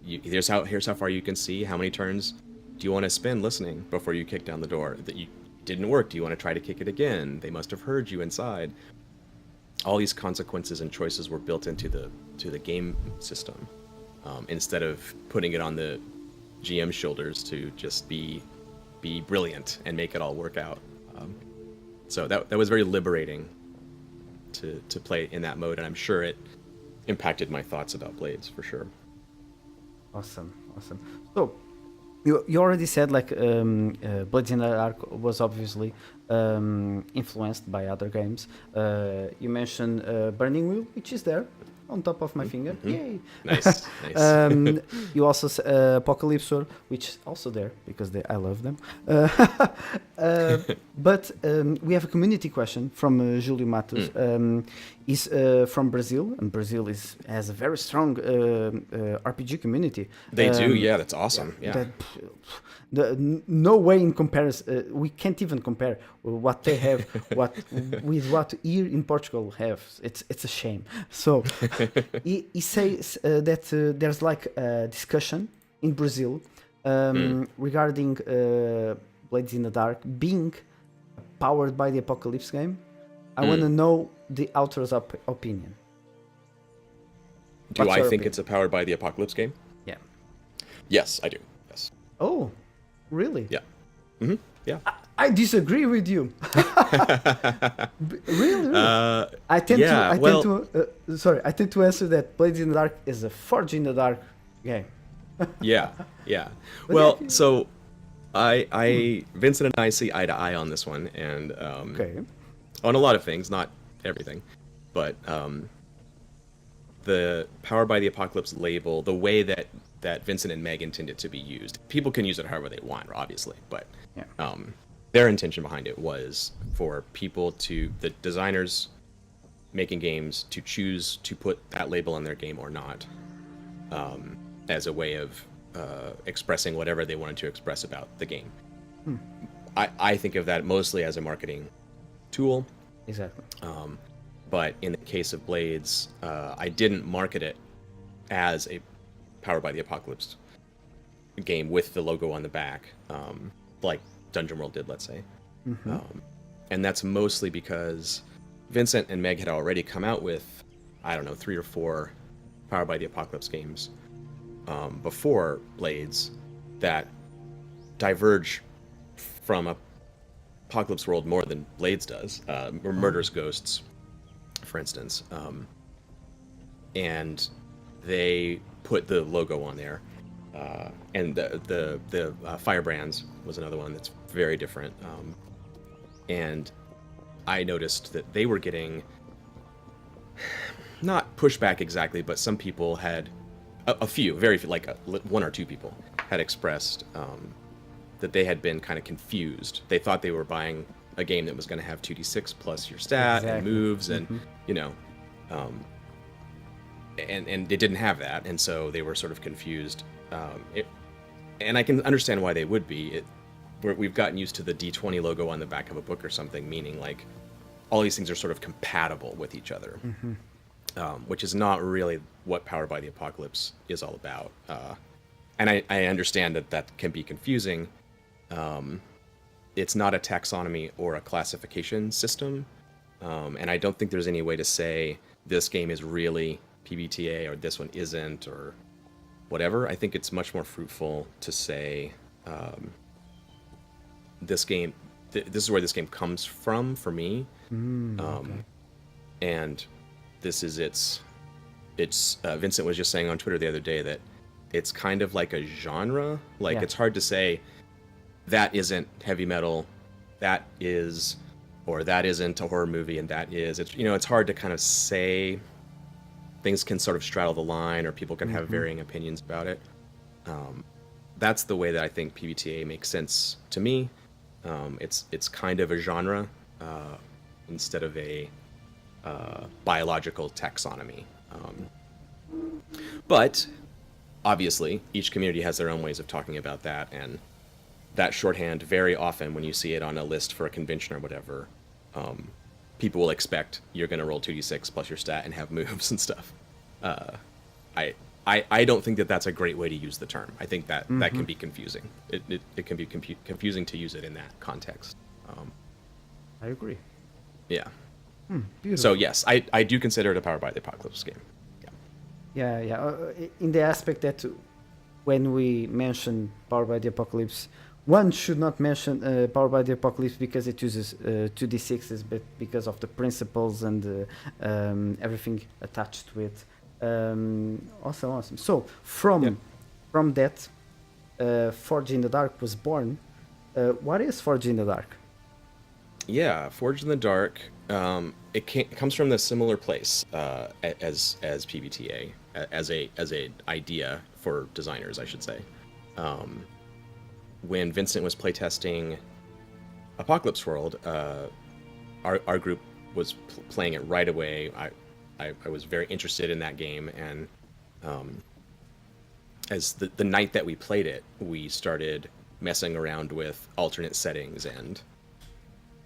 Here's how far you can see. How many turns do you want to spend listening before you kick down the door? That didn't work. Do you want to try to kick it again? They must have heard you inside. All these consequences and choices were built into the game system, instead of putting it on the GM's shoulders to just be brilliant and make it all work out. So that was very liberating to play in that mode, and I'm sure it impacted my thoughts about Blades for sure. Awesome. So you already said like Blades in the Dark was obviously influenced by other games. You mentioned Burning Wheel, which is there on top of my finger. Yay! Nice. You also Apocalypse War, which is also there because I love them. But we have a community question from Júlio Matos. Is from Brazil, and Brazil has a very strong RPG community. They do, yeah. That's awesome. Yeah. No way in comparison. We can't even compare what they have with what here in Portugal have. It's a shame. So he says that there's like a discussion in Brazil regarding Blades in the Dark being powered by the Apocalypse game. I want to know the author's opinion. Do I think it's powered by the Apocalypse game? Yeah. Yes, I do. Yes. Oh, really? Yeah. Yeah. I disagree with you. Really? I tend to answer that Blades in the Dark is a Forge in the Dark game. Yeah. Well, so Vincent and I see eye to eye on this one, and on a lot of things, not everything, but the Powered by the Apocalypse label, the way that Vincent and Meg intend it to be used, people can use it however they want, obviously, but their intention behind it was for people the designers making games, to choose to put that label on their game or not, as a way of expressing whatever they wanted to express about the game. I think of that mostly as a marketing tool. Exactly. But in the case of Blades, I didn't market it as a Powered by the Apocalypse game with the logo on the back, like Dungeon World did, let's say. And that's mostly because Vincent and Meg had already come out with, 3 or 4 Powered by the Apocalypse games before Blades that diverge from Apocalypse World more than Blades does, or Murderous Ghosts, for instance. And they put the logo on there, and the Firebrands was another one that's very different. And I noticed that they were getting, not pushback exactly, but some people had, a few, very few, like 1 or 2 people had expressed that they had been kind of confused. They thought they were buying a game that was going to have 2d6 plus your stat and moves, and and they didn't have that, and so they were sort of confused. And I can understand why they would be. We've gotten used to the D20 logo on the back of a book or something, meaning like all these things are sort of compatible with each other, which is not really what Powered by the Apocalypse is all about. And I understand that can be confusing. It's not a taxonomy or a classification system, and I don't think there's any way to say this game is really PBTA or this one isn't or whatever. I think it's much more fruitful to say this game, this is where this game comes from for me, and this is its Vincent was just saying on Twitter the other day that it's kind of like a genre. Like, it's hard to say that isn't heavy metal, that is, or that isn't a horror movie, and that is. It's hard to kind of say. Things can sort of straddle the line, or people can have varying opinions about it. That's the way that I think PBTA makes sense to me. It's kind of a genre instead of a biological taxonomy. But obviously, each community has their own ways of talking about that, and that shorthand, very often when you see it on a list for a convention or whatever, people will expect you're going to roll 2d6 plus your stat and have moves and stuff. I don't think that that's a great way to use the term. I think that that can be confusing. It can be confusing to use it in that context. I agree. Yeah. Beautiful. So yes, I do consider it a Powered by the Apocalypse game. Yeah. In the aspect that when we mention Powered by the Apocalypse, one should not mention Powered by the Apocalypse because it uses 2d6s, but because of the principles and everything attached to it. Awesome. So from that, Forge in the Dark was born. What is Forge in the Dark? Yeah, Forged in the Dark. It comes from the similar place as PBTA, as a idea for designers, I should say. When Vincent was playtesting Apocalypse World, our group was playing it right away. I was very interested in that game, and as the night that we played it, we started messing around with alternate settings and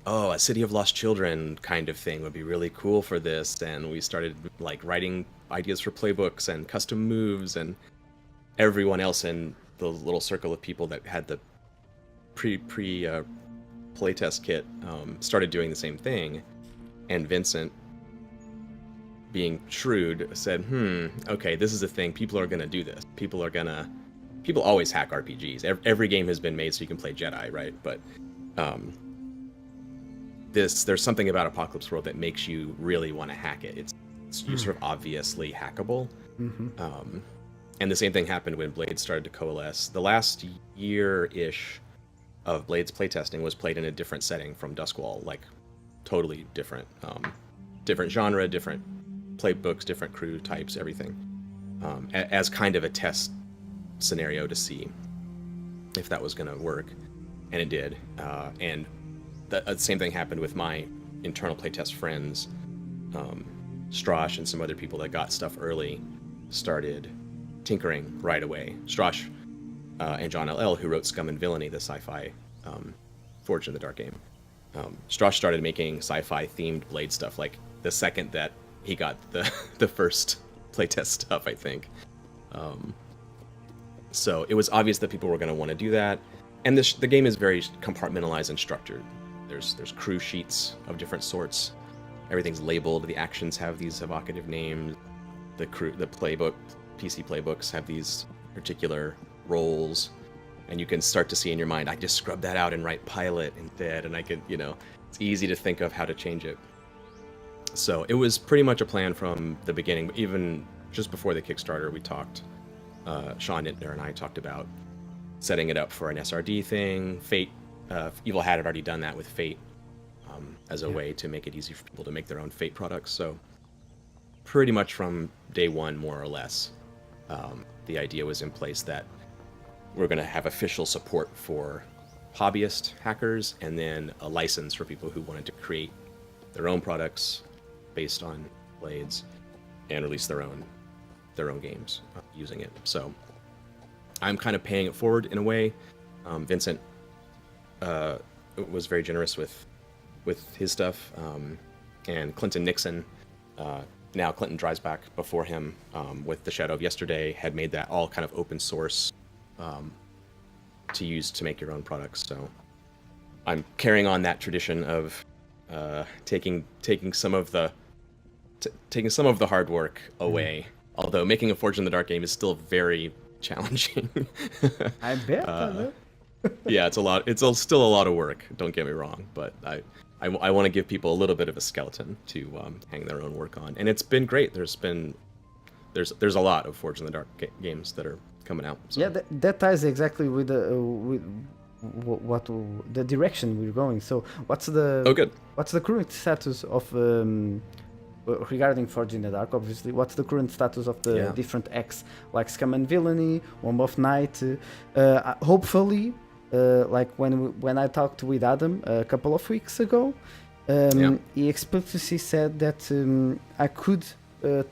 a City of Lost Children kind of thing would be really cool for this, and we started like writing ideas for playbooks and custom moves, and everyone else in the little circle of people that had the pre playtest kit started doing the same thing, and Vincent, being shrewd, said, okay, this is a thing, people are gonna do this, people always hack RPGs. Every game has been made so you can play Jedi, right? But there's something about Apocalypse World that makes you really want to hack it. It's sort of obviously hackable. And the same thing happened when Blades started to coalesce. The last year-ish of Blades playtesting was played in a different setting from Duskwall, like totally different. Different genre, different playbooks, different crew types, everything. As kind of a test scenario to see if that was going to work. And it did. And the same thing happened with my internal playtest friends. Strosh and some other people that got stuff early started tinkering right away. Strosh and John L.L., who wrote Scum and Villainy, the sci-fi Forged in the Dark game. Strosh started making sci-fi themed Blade stuff like the second that he got the first playtest stuff, I think. So it was obvious that people were going to want to do that. And the game is very compartmentalized and structured. There's crew sheets of different sorts. Everything's labeled. The actions have these evocative names. The playbook, PC playbooks have these particular roles. And you can start to see in your mind, I just scrub that out and write pilot instead. And I could, it's easy to think of how to change it. So it was pretty much a plan from the beginning. But even just before the Kickstarter, we talked, Sean Nittner and I talked about setting it up for an SRD thing. Fate, Evil Hat had already done that with Fate as a way to make it easy for people to make their own Fate products. So pretty much from day one, more or less, the idea was in place that we're going to have official support for hobbyist hackers and then a license for people who wanted to create their own products based on Blades and release their own games using it. So I'm kind of paying it forward in a way. Vincent was very generous with his stuff, and Clinton Nixon, now Clinton Dreisbach before him, with The Shadow of Yesterday, had made that all kind of open source to use to make your own products. So I'm carrying on that tradition of taking some of the hard work away. Although making a Forge in the Dark game is still very challenging. I bet. Yeah, it's a lot. It's still a lot of work. Don't get me wrong, but I want to give people a little bit of a skeleton to hang their own work on, and it's been great. There's a lot of Forge in the Dark games that are coming out. So. Yeah, that ties exactly with the direction we're going. So what's the current status of regarding Forge in the Dark? Obviously, what's the current status of the different acts like Scum and Villainy, Womb of Night? Hopefully, like when I talked with Adam a couple of weeks ago, he explicitly said that I could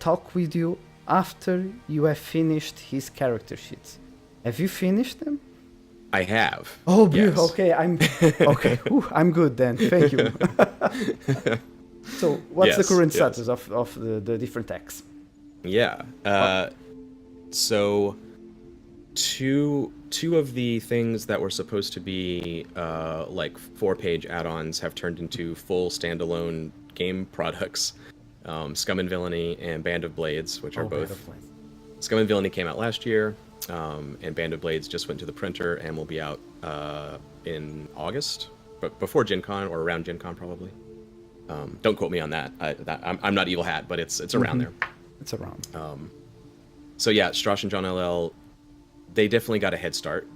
talk with you after you have finished his character sheets. Have you finished them? I have. Oh, beautiful. Yes. Okay, I'm good then. Thank you. So, what's the current status of the different acts? Yeah. So, two two of the things that were supposed to be like 4-page add-ons have turned into full standalone game products. Scum and Villainy and Band of Blades, which are both. Scum and Villainy came out last year, and Band of Blades just went to the printer and will be out in August, but before Gen Con or around Gen Con probably. Don't quote me on that. I'm not Evil Hat, but it's around there. It's around. So yeah, Strauss and John LL, they definitely got a head start.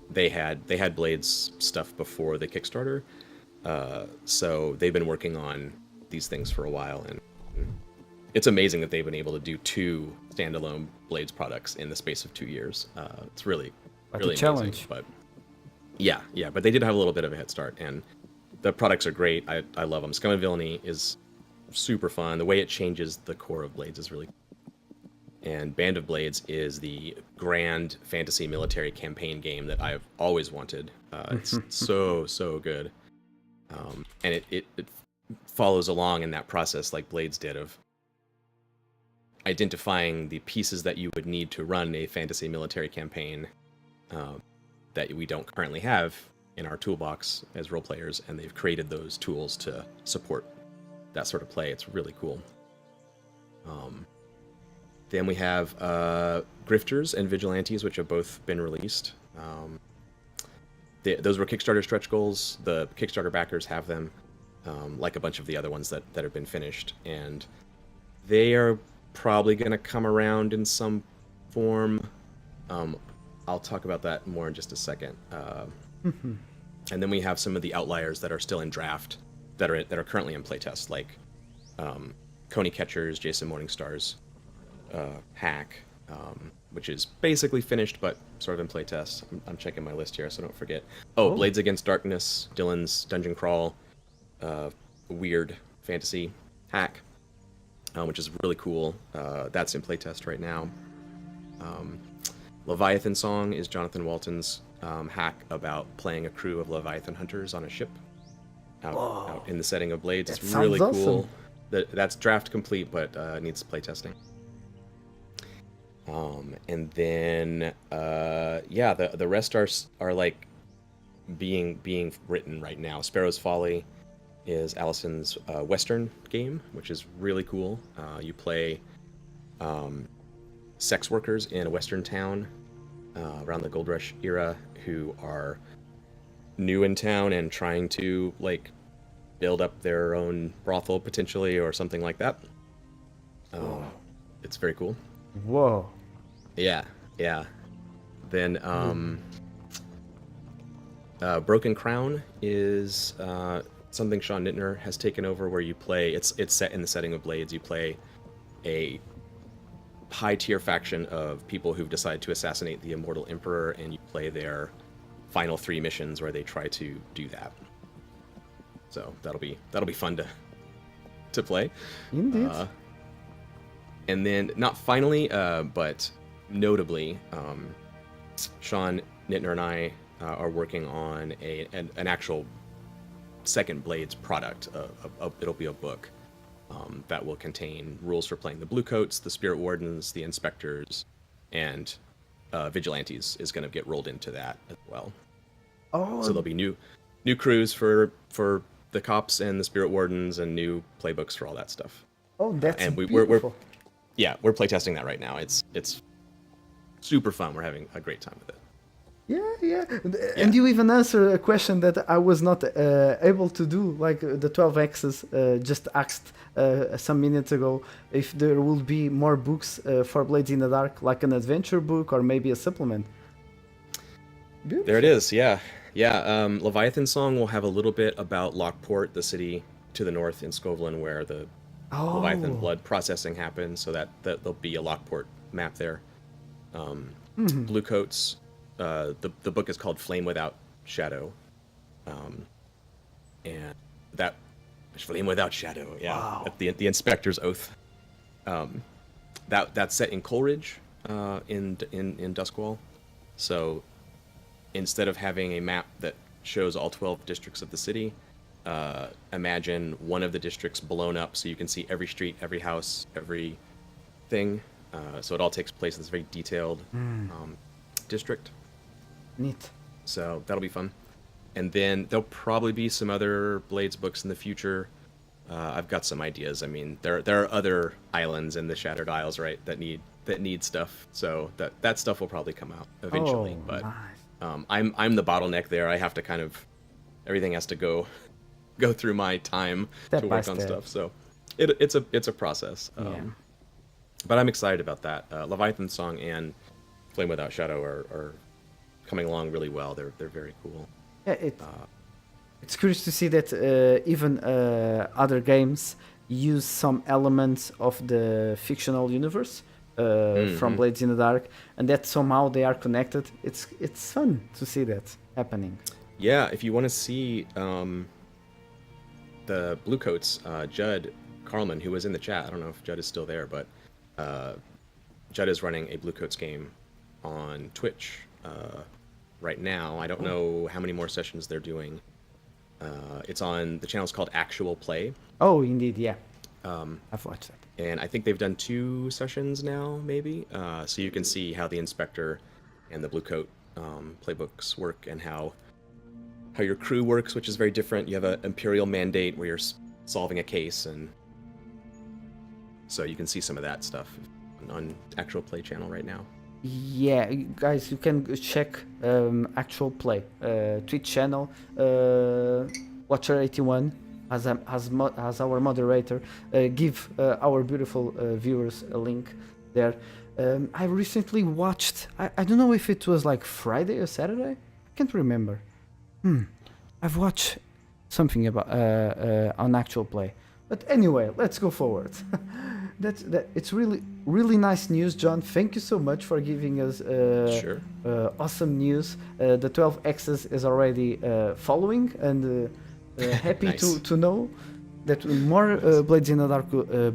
They had Blades stuff before the Kickstarter, so they've been working on these things for a while, and it's amazing that they've been able to do 2 standalone Blades products in the space of 2 years. It's really a challenge. But yeah, but they did have a little bit of a head start, and the products are great. I love them. Scum and Villainy is super fun. The way it changes the core of Blades is really cool. And Band of Blades is the grand fantasy military campaign game that I've always wanted. It's so good. And it follows along in that process like Blades did, of identifying the pieces that you would need to run a fantasy military campaign that we don't currently have in our toolbox as role players, and they've created those tools to support that sort of play. It's really cool. Then we have Grifters and Vigilantes, which have both been released. Those were Kickstarter stretch goals. The Kickstarter backers have them, like a bunch of the other ones that have been finished, and they are probably going to come around in some form. I'll talk about that more in just a second. And then we have some of the outliers that are still in draft, that are currently in playtest, like Coney Catchers, Jason Morningstar's hack, which is basically finished but sort of in playtest. I'm checking my list here so I don't forget. Blades Against Darkness, Dylan's dungeon crawl, weird fantasy hack, which is really cool. That's in playtest right now. Leviathan Song is Jonathan Walton's hack about playing a crew of Leviathan hunters on a ship out in the setting of Blades. It's really cool. Awesome. That's draft complete, but needs playtesting. And then the rest are like being written right now. Sparrow's Folly is Allison's Western game, which is really cool. You play sex workers in a Western town around the Gold Rush era who are new in town and trying to like build up their own brothel potentially or something like that. It's very cool. Whoa. Yeah. Then Broken Crown is something Sean Nittner has taken over, where you play. It's set in the setting of Blades. You play a high tier faction of people who've decided to assassinate the immortal emperor, and you play their final 3 missions where they try to do that. So that'll be fun to play. Indeed. And then not finally, but notably, Sean Nittner and I are working on an actual second Blades product. It'll be a book that will contain rules for playing the Bluecoats, the Spirit Wardens, the Inspectors, and Vigilantes is going to get rolled into that as well. So there'll be new crews for the cops and the Spirit Wardens, and new playbooks for all that stuff. That's and beautiful. we're playtesting that right now. It's super fun. We're having a great time with it. Yeah. And you even answered a question that I was not able to do, like the 12X's just asked some minutes ago, if there will be more books for Blades in the Dark, like an adventure book or maybe a supplement. Beautiful. There it is, yeah. Leviathan Song will have a little bit about Lockport, the city to the north in Skovlin, where the Leviathan blood processing happens, so that there'll be a Lockport map there. Bluecoats, the book is called Flame Without Shadow, and that Flame Without Shadow, the Inspector's Oath. That's set in Coleridge, in Duskwall. So instead of having a map that shows all 12 districts of the city, imagine one of the districts blown up so you can see every street, every house, every thing. So it all takes place in this very detailed District. Neat. So that'll be fun. And then there'll probably be some other Blades books in the future. I've got some ideas. I mean, there are other islands in the Shattered Isles, right, that need stuff. So that stuff will probably come out eventually. Oh, But nice. I'm the bottleneck there. I have to kind of everything has to go through my time Step to by work on step. stuff. So it's a process. Yeah. But I'm excited about that. Leviathan Song and Flame Without Shadow are coming along really well. They're very cool. Yeah, it's curious to see that even other games use some elements of the fictional universe from Blades in the Dark, and that somehow they are connected. It's fun to see that happening. Yeah, if you want to see the Bluecoats, Judd Carlman, who was in the chat, I don't know if Judd is still there, but Judd is running a Bluecoats game on Twitch right now. I don't know how many more sessions they're doing. It's on the channel's called Actual Play, Oh, indeed, yeah. I've watched that. and I think they've done 2 sessions now, maybe. So you can see how the Inspector and the Bluecoat playbooks work, and how your crew works, which is very different. You have an Imperial mandate where you're solving a case, and so you can see some of that stuff on Actual Play channel right now. Yeah, guys, you can check Actual Play Twitch channel. Watcher81 as our moderator. Give our beautiful viewers a link there. I recently watched. I don't know if it was like Friday or Saturday. I can't remember. I've watched something about on Actual Play. But anyway, let's go forward. It's really nice news, John. Thank you so much for giving us Sure. awesome news. The 12X's is already following, and happy Nice. to know that more Blades in the Dark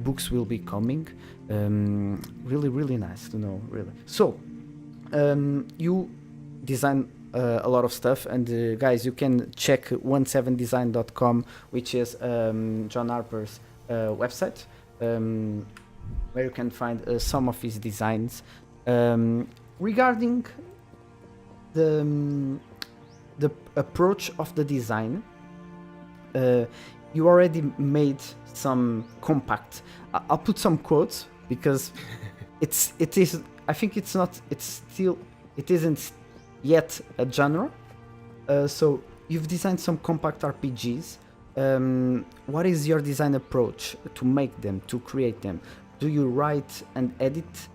books will be coming. Really nice to know, really. So, you design a lot of stuff, and guys, you can check 17design.com, which is John Harper's website, where you can find some of his designs. Regarding the approach of the design, you already made some compact. I'll put some quotes because it is. I think it's not. It isn't yet a genre. So you've designed some compact RPGs. What is your design approach to make them, to create them? Do you write and edit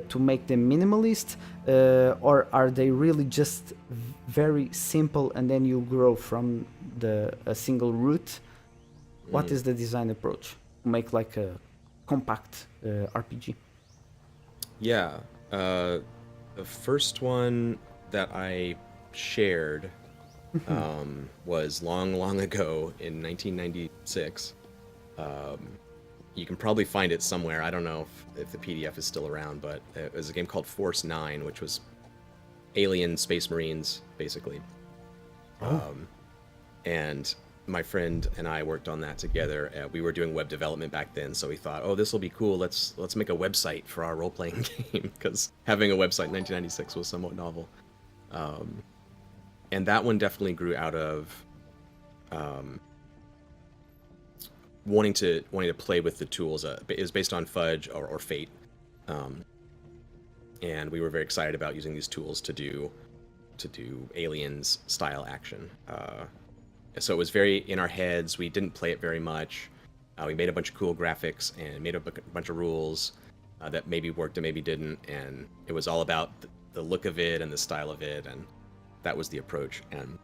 to make them minimalist, or are they really just very simple and then you grow from a single root? What is the design approach to make like a compact RPG? Yeah. The first one that I shared was long ago in 1996. You can probably find it somewhere. I don't know if the PDF is still around, but it was a game called Force 9, which was alien space marines, basically. And my friend and I worked on that together. We were doing web development back then, so we thought, oh, this will be cool. Let's make a website for our role-playing game, because having a website in 1996 was somewhat novel. And that one definitely grew out of wanting to play with the tools. It was based on Fudge or Fate, and we were very excited about using these tools to do Aliens style action. So it was very in our heads. We didn't play it very much. We made a bunch of cool graphics and made a bunch of rules that maybe worked and maybe didn't, and it was all about the look of it and the style of it, and that was the approach. And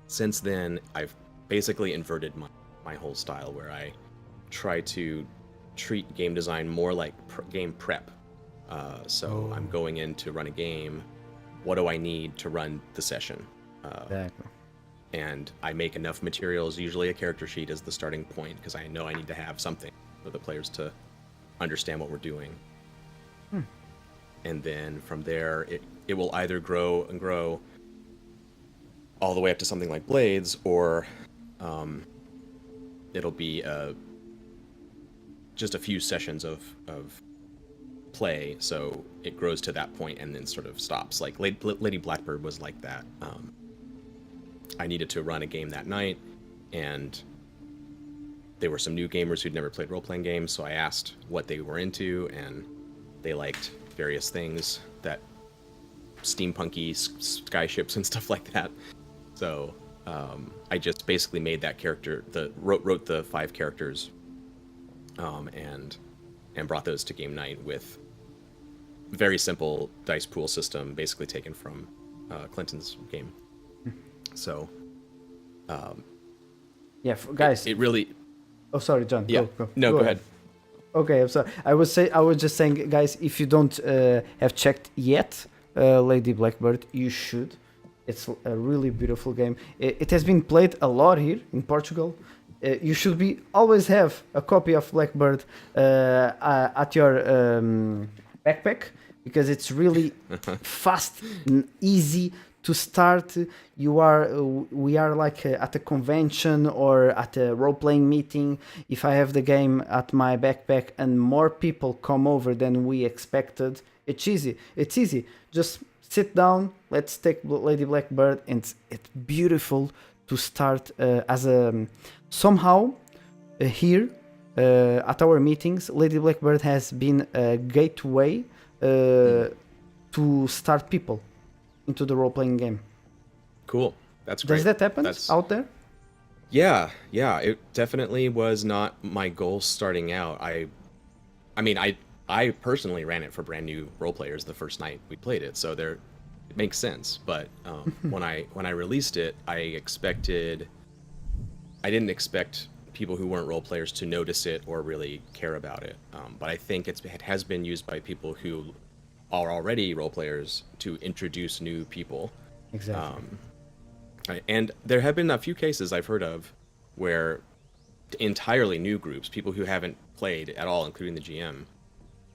since then, I've basically inverted my whole style, where I try to treat game design more like game prep. So I'm going in to run a game. What do I need to run the session? Exactly. And I make enough materials, usually a character sheet as the starting point, because I know I need to have something for the players to understand what we're doing. And then from there, it will either grow and grow all the way up to something like Blades, or it'll be just a few sessions of play, so it grows to that point and then sort of stops. Like Lady Blackbird was like that. I needed to run a game that night, and there were some new gamers who'd never played role-playing games, so I asked what they were into, and they liked various things that steampunky skyships and stuff like that. So I just basically made that character, wrote the 5 characters, and brought those to game night with very simple dice pool system, basically taken from Clinton's game. So yeah, guys. It really. Oh, sorry, John. Yeah. Go. No, go ahead. Okay, I'm sorry. I was just saying, guys, if you don't have checked yet, Lady Blackbird, you should. It's a really beautiful game. It has been played a lot here in Portugal. You should always have a copy of Blackbird at your backpack, because it's really fast and easy to start. We are like at a convention or at a role-playing meeting. If I have the game at my backpack and more people come over than we expected, it's easy. Just sit down, let's take Lady Blackbird, and it's beautiful to start as a somehow here at our meetings. Lady Blackbird has been a gateway to start people into the role-playing game. Cool. That's great. Does that happen out there? Yeah. It definitely was not my goal starting out. I mean, I personally ran it for brand new role players the first night we played it, so it makes sense. But when I released it, I didn't expect people who weren't role players to notice it or really care about it. But I think it has been used by people who are already role players to introduce new people. Exactly. And there have been a few cases I've heard of where entirely new groups, people who haven't played at all, including the GM,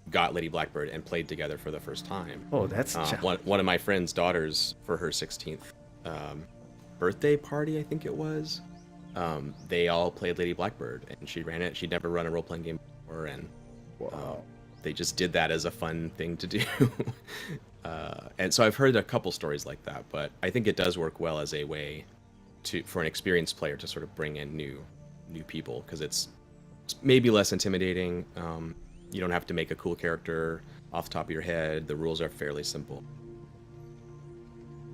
got Lady Blackbird and played together for the first time. Oh, that's one of my friend's daughters, for her 16th birthday party, I think it was. They all played Lady Blackbird, and she ran it. She'd never run a role-playing game before, and they just did that as a fun thing to do. And so I've heard a couple stories like that, but I think it does work well as a way for an experienced player to sort of bring in new people, because it's maybe less intimidating. You don't have to make a cool character off the top of your head. The rules are fairly simple.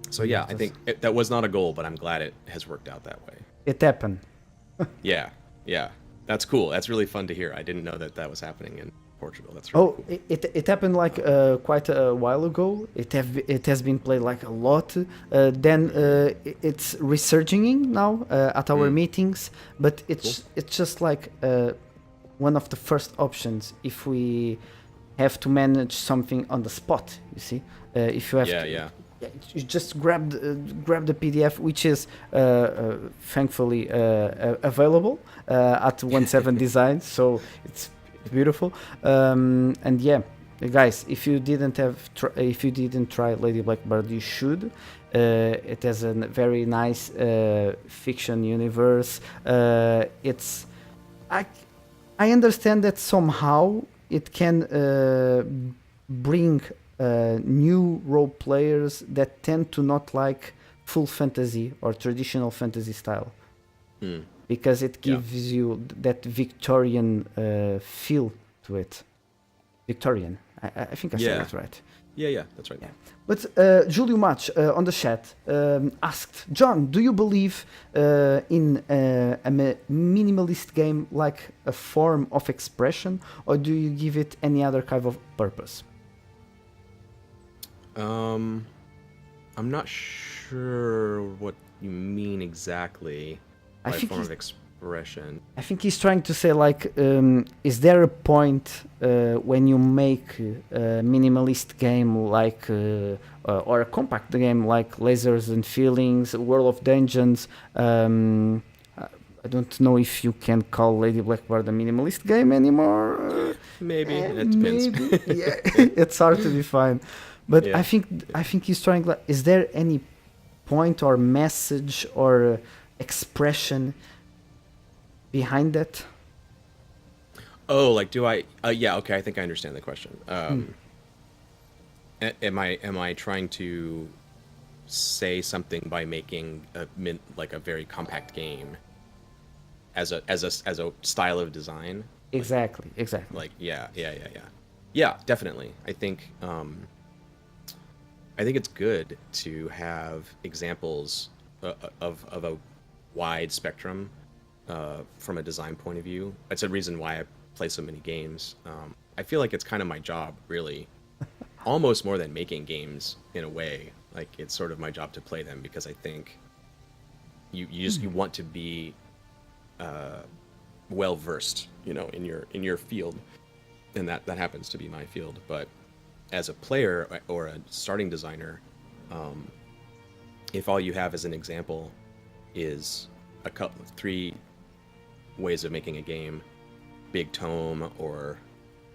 So yeah, I think that was not a goal, but I'm glad it has worked out that way. It happened. Yeah. That's cool. That's really fun to hear. I didn't know that was happening in Portugal. That's really cool. It happened like quite a while ago. It has been played like a lot. Then it's resurging now at our meetings, but it's just like one of the first options if we have to manage something on the spot. You see, if you have you just grab the PDF, which is thankfully available at 17 Design, so it's beautiful. And yeah, guys, if you didn't try Lady Blackbird, you should. It has a very nice fiction universe. I understand that somehow it can bring new role players that tend to not like full fantasy or traditional fantasy style, because it gives you that Victorian feel to it. Victorian, I think I said it right. Yeah, that's right. Yeah. But Julio Mach on the chat asked, John, do you believe in a minimalist game like a form of expression, or do you give it any other kind of purpose? I'm not sure what you mean exactly by form of expression. I think he's trying to say, like, is there a point when you make a minimalist game like, or a compact game like Lasers and Feelings, World of Dungeons? I don't know if you can call Lady Blackbird a minimalist game anymore. Maybe, it depends. Maybe. Yeah, it's hard to define. But I think he's trying, like, is there any point or message or expression behind that? Oh, like do I? Yeah, okay. I think I understand the question. Am I trying to say something by making like a very compact game as a style of design? Like Exactly, exactly. yeah, definitely. I think it's good to have examples of a wide spectrum from a design point of view. That's a reason why I play so many games. I feel like it's kind of my job, really, almost more than making games in a way. Like it's sort of my job to play them because I think you want to be well versed, in your field, and that happens to be my field. But as a player or a starting designer, if all you have as an example is a couple of three ways of making a game, big tome or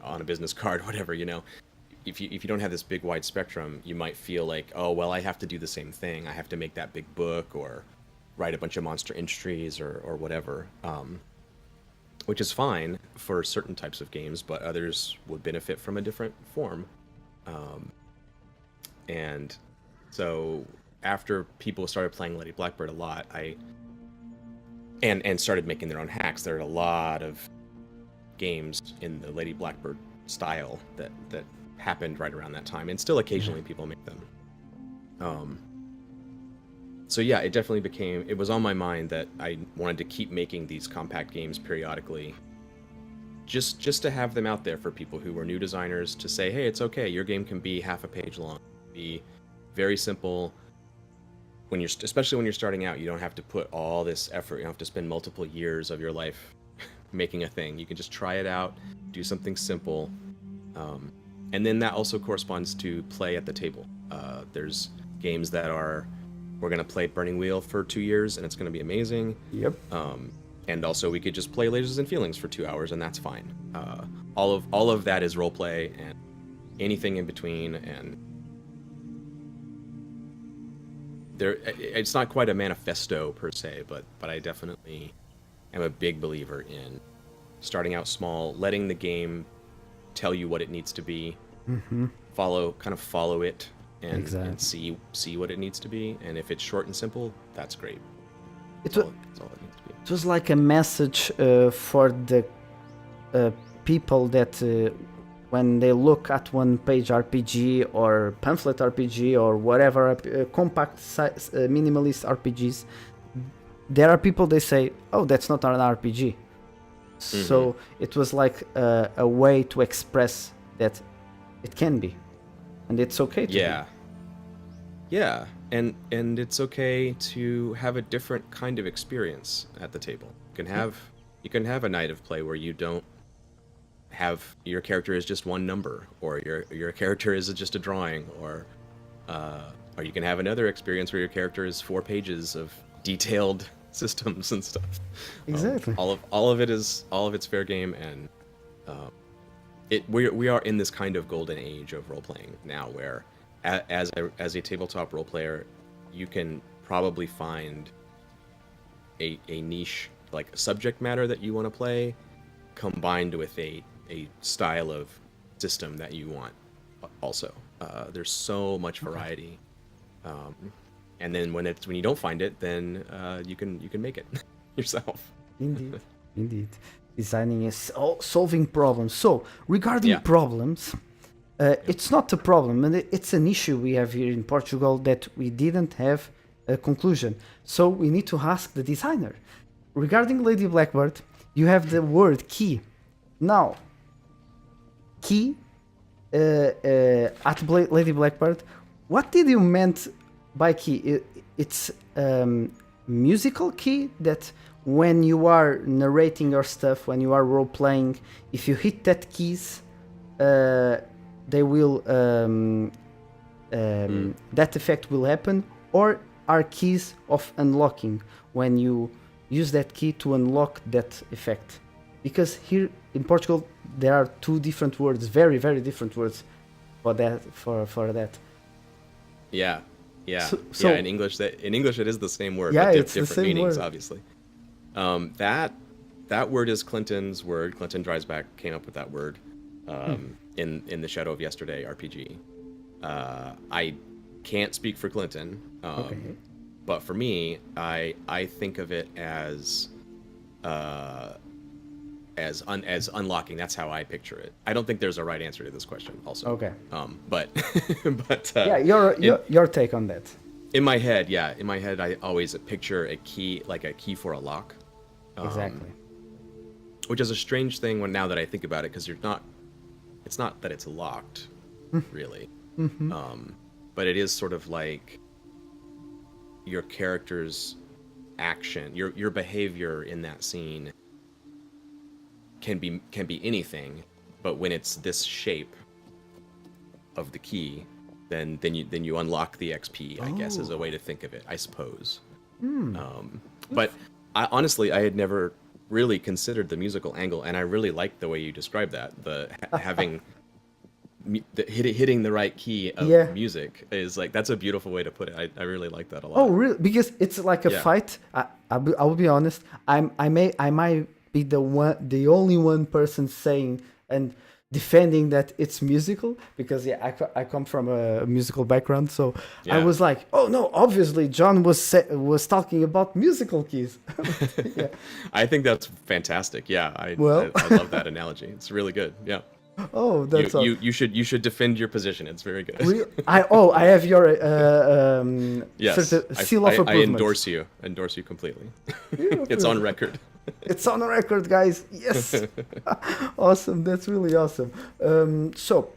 on a business card, whatever, if you don't have this big wide spectrum, you might feel like, oh well, I have to do the same thing. I have to make that big book or write a bunch of monster entries or whatever. Which is fine for certain types of games, but others would benefit from a different form. And so after people started playing Lady Blackbird a lot, and started making their own hacks, there are a lot of games in the Lady Blackbird style that happened right around that time, and still occasionally people make them. So yeah, it was on my mind that I wanted to keep making these compact games periodically, just to have them out there for people who were new designers to say, hey, it's okay, your game can be half a page long, be very simple. Especially when you're starting out, you don't have to put all this effort. You don't have to spend multiple years of your life making a thing. You can just try it out, do something simple, and then that also corresponds to play at the table. There's games that we're going to play Burning Wheel for 2 years, and it's going to be amazing. Yep. And also, we could just play Lasers and Feelings for 2 hours, and that's fine. All of that is role play, and anything in between. And it's not quite a manifesto per se, but I definitely am a big believer in starting out small, letting the game tell you what it needs to be, follow it, and see what it needs to be. And if it's short and simple, that's great. That's all it needs to be. It was like a message for the people that when they look at one-page RPG or pamphlet RPG or whatever, compact size, minimalist RPGs, there are people they say, oh, that's not an RPG. So it was like a way to express that it can be, and it's okay to be. Yeah, and it's okay to have a different kind of experience at the table. You can have a night of play where you don't have your character is just one number, or your character is just a drawing, or you can have another experience where your character is 4 pages of detailed systems and stuff. Exactly. All of it's fair game, and we are in this kind of golden age of role playing now, where as a tabletop role player, you can probably find a niche, like subject matter that you want to play, combined with a style of system that you want. Also, there's so much variety, and then when you don't find it, then you can make it yourself. Indeed. Designing is solving problems. So regarding problems, it's not a problem, and it's an issue we have here in Portugal that we didn't have a conclusion. So we need to ask the designer. Regarding Lady Blackbird, you have the word key. Now, key at Lady Blackbird, what did you meant by key? It's musical key that when you are narrating your stuff, when you are role playing, if you hit that keys, they will that effect will happen, or are keys of unlocking when you use that key to unlock that effect. Because here in Portugal there are 2 different words, very very different words for that. Yeah. So in English it is the same word, yeah, but it's different the same meanings, word. obviously. That that word is Clinton's word. Clinton Dreisbach came up with that word in the Shadow of Yesterday RPG. I can't speak for Clinton, but for me, I think of it as unlocking. That's how I picture it. I don't think there's a right answer to this question. Also, but yeah, your take on that. In my head, I always picture a key, like a key for a lock. Exactly. Which is a strange thing now that I think about it, because it's not that it's locked, really. But it is sort of like your character's action, your behavior in that scene can be anything, but when it's this shape of the key, then you unlock the XP, I guess, is a way to think of it, I suppose. But honestly, I had never really considered the musical angle, and I really like the way you described that. Having hitting the right key of music is like, that's a beautiful way to put it. I really like that a lot. Oh, really? Because it's like a fight. I will be honest. I might be the only one person saying and defending that it's musical, because I come from a musical background, so I was like, oh no, obviously John was talking about musical keys. I think that's fantastic. I love that analogy. It's really good. Yeah. Oh, that's you should defend your position. It's very good. I have your seal of approval. I endorse you completely. It's on record. It's on record, guys. Yes. Awesome. That's really awesome. So,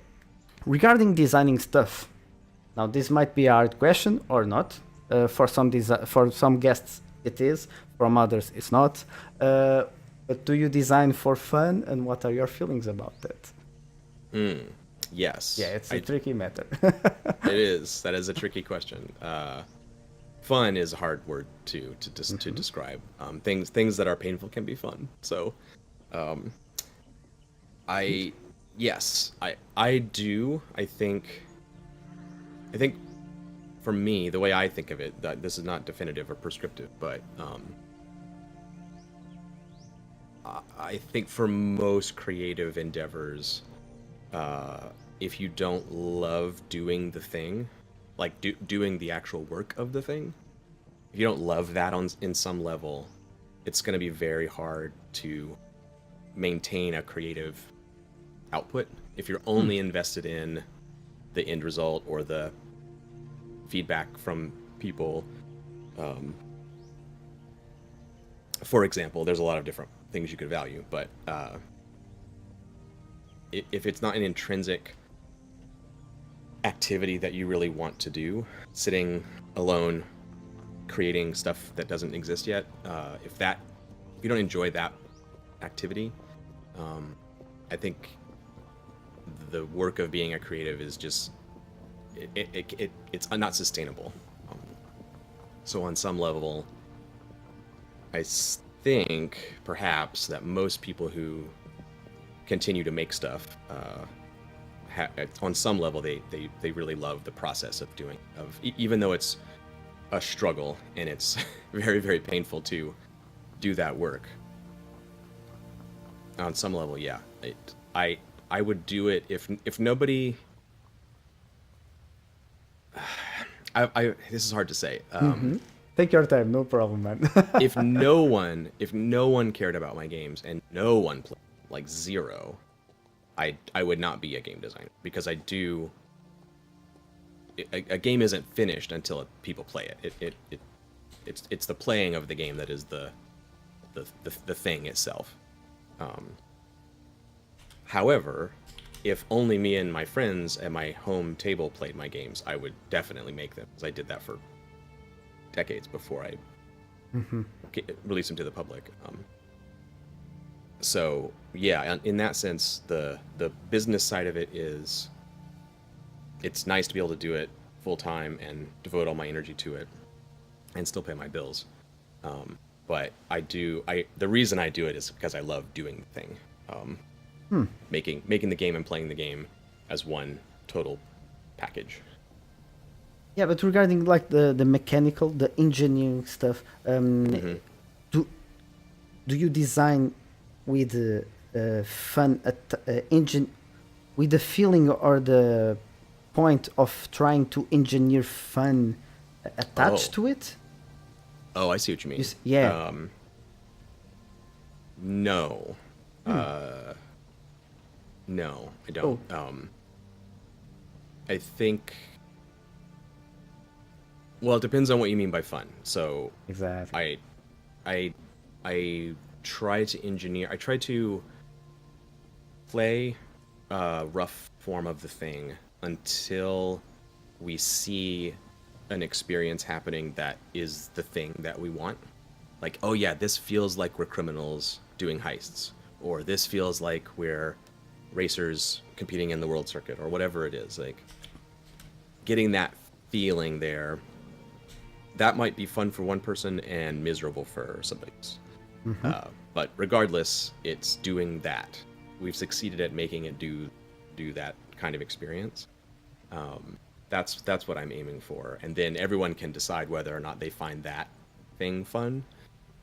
regarding designing stuff, now this might be a hard question or not. For some guests it is, from others it's not. But do you design for fun, and what are your feelings about that? Yes. Yeah, it's a tricky matter. It is. That is a tricky question. Fun is a hard word to describe. Things that are painful can be fun. So, I do. I think for me, the way I think of it, that this is not definitive or prescriptive, but I think for most creative endeavors, if you don't love doing the thing, like doing the actual work of the thing, if you don't love that in some level, it's going to be very hard to maintain a creative output. If you're only invested in the end result or the feedback from people, for example, there's a lot of different things you could value, but if it's not an intrinsic activity that you really want to do, sitting alone creating stuff that doesn't exist yet, if you don't enjoy that activity, I think the work of being a creative is just it's not sustainable. So on some level, I think perhaps that most people who continue to make stuff, on some level, they really love the process of doing, even though it's a struggle and it's very, very painful to do that work. On some level, yeah, I would do it if nobody. This is hard to say. Take your time, no problem, man. if no one cared about my games and no one played, like zero, I would not be a game designer, because I do. A game isn't finished until people play it. It's the playing of the game that is the thing itself. However, if only me and my friends at my home table played my games, I would definitely make them, because I did that for decades before I released them to the public. So yeah, in that sense, the business side of it is, it's nice to be able to do it full time and devote all my energy to it and still pay my bills. But the reason I do it is because I love doing the thing. Making the game and playing the game as one total package. Yeah, but regarding like the mechanical, the engineering stuff, do you design with fun engine, with the feeling or the point of trying to engineer fun attached Oh. to it? Oh, I see what you mean. Yeah. No. No, I don't. Oh, I think. Well, it depends on what you mean by fun. So, exactly. I, I, I try to engineer. I try to play a rough form of the thing until we see an experience happening that is the thing that we want. Like, oh yeah, this feels like we're criminals doing heists, or this feels like we're racers competing in the world circuit, or whatever it is. Like, getting that feeling there, that might be fun for one person and miserable for somebody else. But regardless, it's doing that. We've succeeded at making it do that kind of experience. That's what I'm aiming for, and then everyone can decide whether or not they find that thing fun.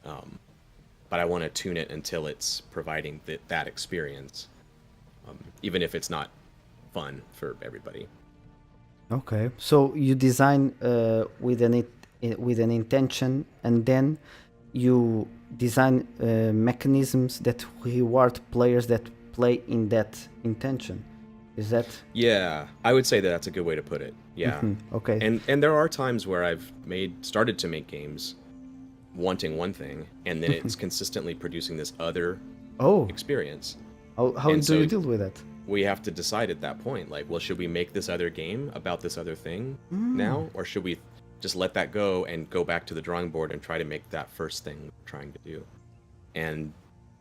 But I want to tune it until it's providing that experience, even if it's not fun for everybody. Okay. So you design with an intention, and then you design mechanisms that reward players that play in that intention. Is that Yeah, I would say that that's a good way to put it. Yeah. okay? And there are times where I've started to make games wanting one thing, and then it's consistently producing this other Oh, experience. how And do you so deal with that? we have to decide at that point, like, well, should we make this other game about this other thing now, or should we just let that go and go back to the drawing board and try to make that first thing we're trying to do? And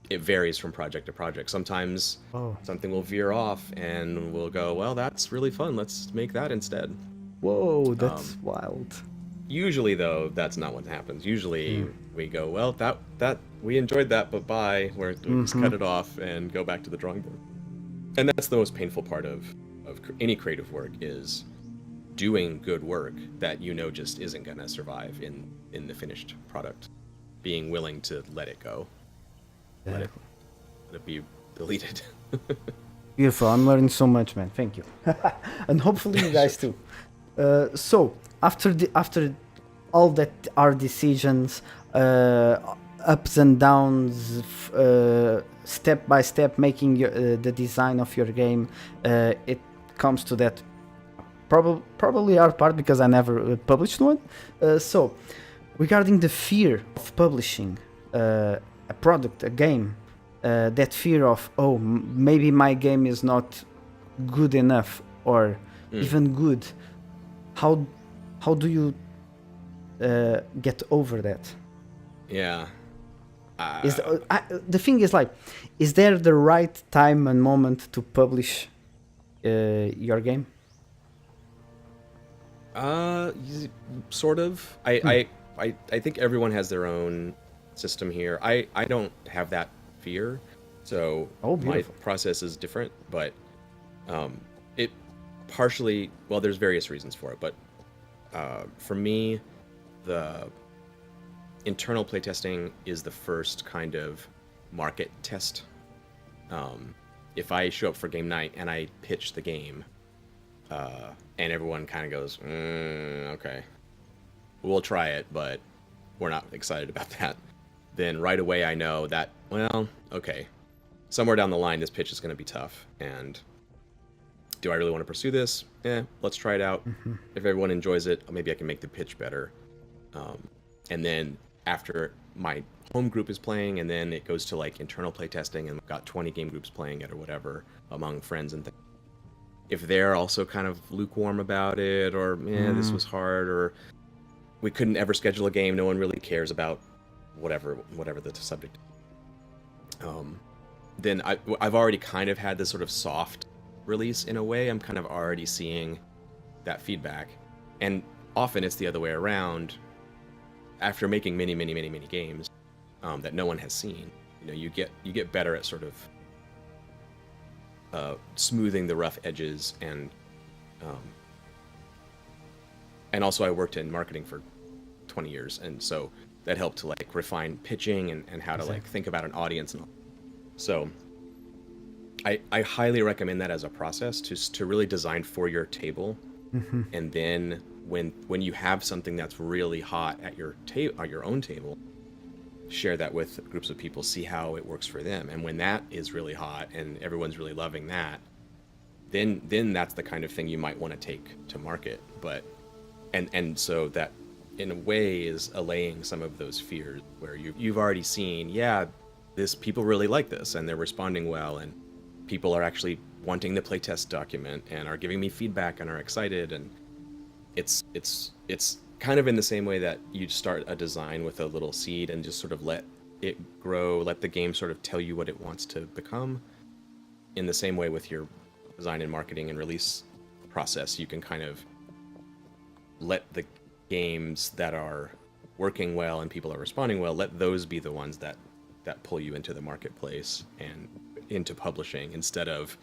it varies from project to project. Sometimes Oh, something will veer off and we'll go, well, that's really fun, let's make that instead. whoa, that's wild. Usually though, that's not what happens. Usually we go, well, that we enjoyed that, but bye, we just cut it off and go back to the drawing board. And that's the most painful part of any creative work, is doing good work that you know just isn't gonna survive in the finished product. Being willing to let it go, let it be deleted. Beautiful. I'm learning so much, man. Thank you, and hopefully you guys too. So after all that are decisions, ups and downs, step by step, making the design of your game, it comes to that probably our part, because I never published one. So regarding the fear of publishing a product, a game, that fear of, oh, maybe my game is not good enough or even good, how do you get over that? Yeah. The thing is, like, is there the right time and moment to publish your game? Sort of. I think everyone has their own system here. I don't have that fear, so my process is different. But it partially, well, there's various reasons for it. But for me, the internal playtesting is the first kind of market test. If I show up for game night and I pitch the game, and everyone kind of goes, okay, we'll try it, but we're not excited about that, then right away I know that, well, okay, somewhere down the line this pitch is going to be tough, and do I really want to pursue this? Let's try it out. If everyone enjoys it, maybe I can make the pitch better. And then after my home group is playing, and then it goes to like internal playtesting, and we've got 20 game groups playing it or whatever among friends and things. If they're also kind of lukewarm about it, or this was hard, or we couldn't ever schedule a game, no one really cares about whatever the subject. Then I've already kind of had this sort of soft release in a way. I'm kind of already seeing that feedback, and often it's the other way around. After making many games that no one has seen, you get better at sort of smoothing the rough edges, and also I worked in marketing for 20 years, and so that helped to like refine pitching and how to like think about an audience and all. So I highly recommend that as a process to really design for your table, and then when you have something that's really hot at your own table, share that with groups of people, see how it works for them, and when that is really hot and everyone's really loving that, then that's the kind of thing you might want to take to market. But and so that in a way is allaying some of those fears where you've already seen, yeah, this people really like this and they're responding well, and people are actually wanting the playtest document and are giving me feedback and are excited, and it's kind of in the same way that you start a design with a little seed and just sort of let it grow, let the game sort of tell you what it wants to become. In the same way with your design and marketing and release process, you can kind of let the games that are working well and people are responding well, let those be the ones that pull you into the marketplace and into publishing, instead of,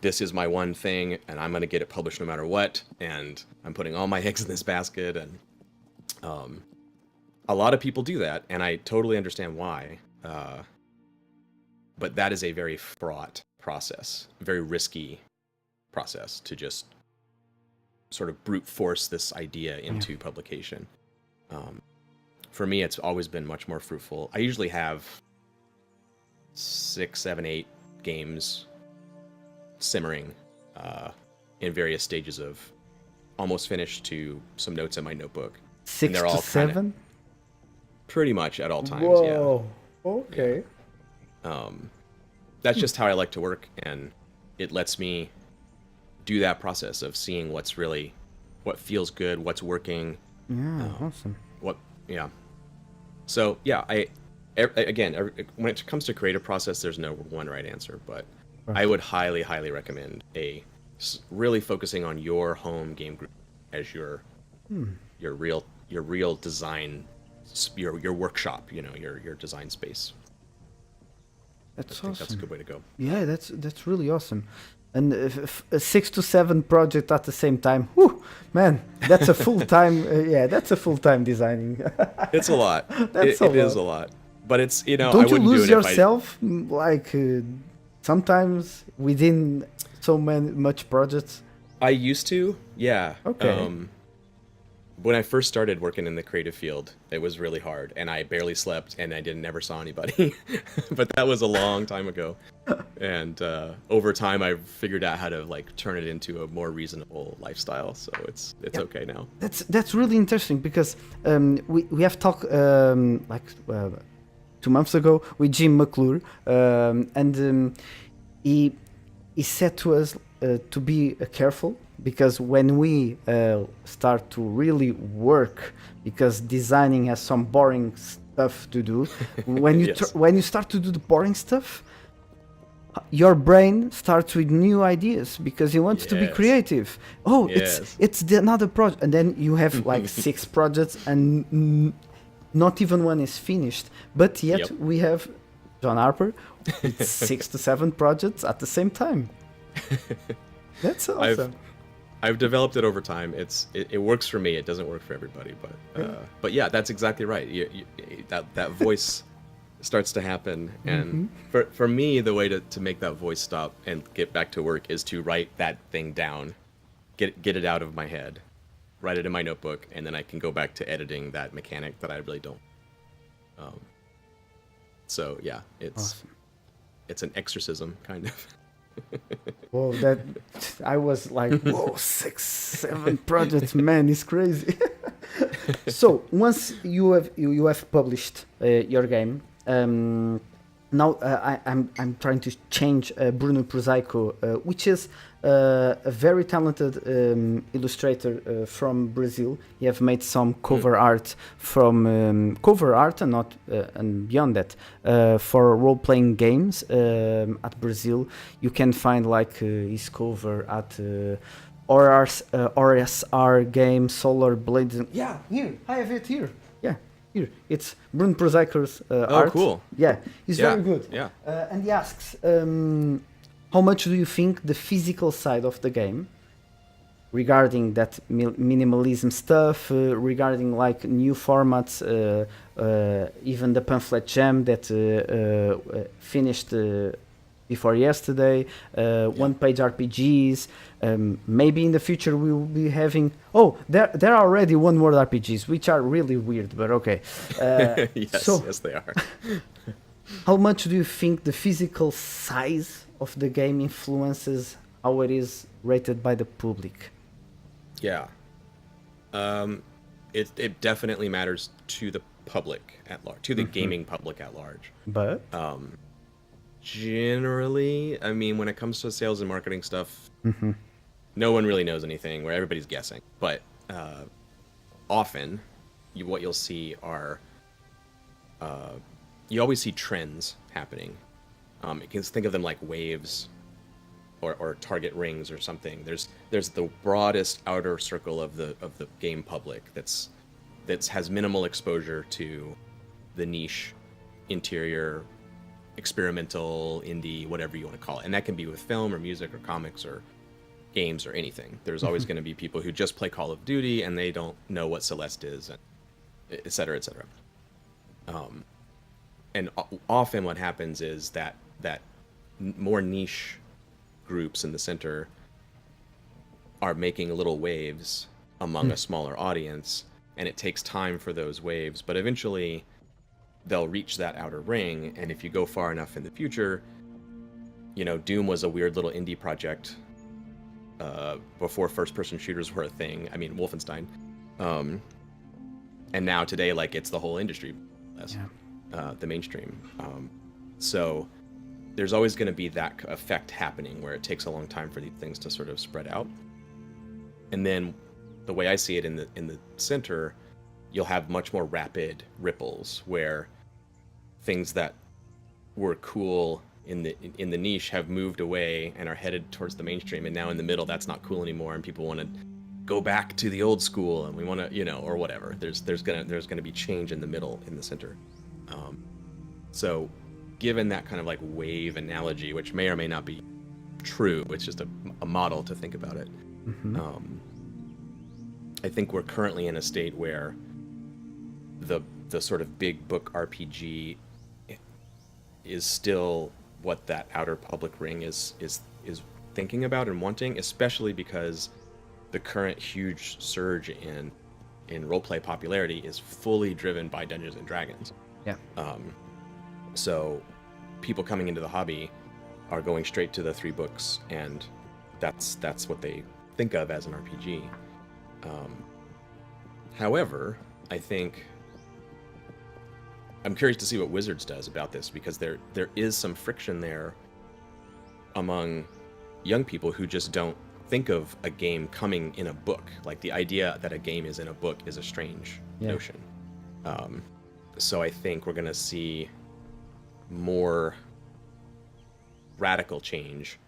this is my one thing and I'm going to get it published no matter what, and I'm putting all my eggs in this basket. And a lot of people do that, and I totally understand why. But that is a very fraught process, very risky process to just sort of brute force this idea into publication. For me, it's always been much more fruitful. I usually have 6, 7, 8 games simmering in various stages of almost finished to some notes in my notebook. 6 to 7? Pretty much at all times. Whoa. Yeah. Okay. Yeah. That's just how I like to work, and it lets me do that process of seeing what feels good, what's working. Yeah, awesome. So yeah, when it comes to creative process, there's no one right answer, but I would highly, highly recommend really focusing on your home game group as your real design, your workshop, your design space. That's awesome. That's a good way to go. Yeah, that's really awesome. And a 6 to 7 project at the same time, whew, man, that's a full time. That's a full time designing. It's a lot. It is a lot. But it's Don't I you wouldn't lose do it yourself sometimes within so much projects? I used to, yeah. Okay. When I first started working in the creative field, it was really hard, and I barely slept, and I never saw anybody. But that was a long time ago, and over time, I figured out how to turn it into a more reasonable lifestyle. So it's okay now. That's really interesting, because we have talked 2 months ago with Jim McClure, and he said to us to be careful, because when we start to really work, because designing has some boring stuff to do, when you when you start to do the boring stuff, your brain starts with new ideas because you want to be creative. It's another project, and then you have 6 projects and not even one is finished, but yet we have John Harper. It's 6 to 7 projects at the same time. That's awesome. I've developed it over time. It works for me. It doesn't work for everybody, but yeah, that's exactly right. That voice starts to happen, and for me, the way to make that voice stop and get back to work is to write that thing down, get it out of my head, write it in my notebook, and then I can go back to editing that mechanic that I really don't. So yeah, it's an exorcism kind of. Well, I was like, whoa, 6, 7 projects, man, it's crazy. So once you have published your game, now I'm trying to change Bruno Prosaico, which is a very talented illustrator from Brazil. He have made some cover art and not and beyond that for role-playing games at Brazil. You can find his cover at RSR game Solar Blades. Yeah, here I have it here. Yeah. Here, it's Bruno Prosaico's art. Oh, cool. Yeah, he's very good. Yeah. And he asks, how much do you think the physical side of the game regarding that minimalism stuff, regarding like new formats, even the pamphlet jam that finished before yesterday, one-page RPGs. Maybe in the future we will be having. Oh, there are already one-word RPGs, which are really weird, but okay. Yes, they are. How much do you think the physical size of the game influences how it is rated by the public? Yeah. It definitely matters to the public at large, to the gaming public at large. But Generally, I mean, when it comes to sales and marketing stuff, no one really knows anything, where everybody's guessing. But often, what you'll see are, you always see trends happening. You can think of them like waves, or target rings or something. There's the broadest outer circle of the game public that's has minimal exposure to the niche, interior, experimental, indie, whatever you want to call it. And that can be with film or music or comics or games or anything. There's always going to be people who just play Call of Duty and they don't know what Celeste is, and et cetera, et cetera. And often what happens is that more niche groups in the center are making little waves among a smaller audience, and it takes time for those waves, but eventually they'll reach that outer ring. And if you go far enough in the future, Doom was a weird little indie project before first-person shooters were a thing. I mean, Wolfenstein. And now today, like, it's the whole industry, the mainstream. So there's always going to be that effect happening where it takes a long time for these things to sort of spread out. And then the way I see it in the center, you'll have much more rapid ripples where things that were cool in the niche have moved away and are headed towards the mainstream, and now in the middle that's not cool anymore, and people want to go back to the old school, and we want to, or whatever. There's gonna be change in the middle, in the center. So given that kind of like wave analogy, which may or may not be true, it's just a model to think about it. I think we're currently in a state where the sort of big book RPG is still what that outer public ring is thinking about and wanting, especially because the current huge surge in roleplay popularity is fully driven by Dungeons and Dragons. Yeah. So people coming into the hobby are going straight to the 3 books, and that's what they think of as an RPG. However, I think I'm curious to see what Wizards does about this, because there is some friction there among young people who just don't think of a game coming in a book. Like, the idea that a game is in a book is a strange notion. So I think we're going to see more radical change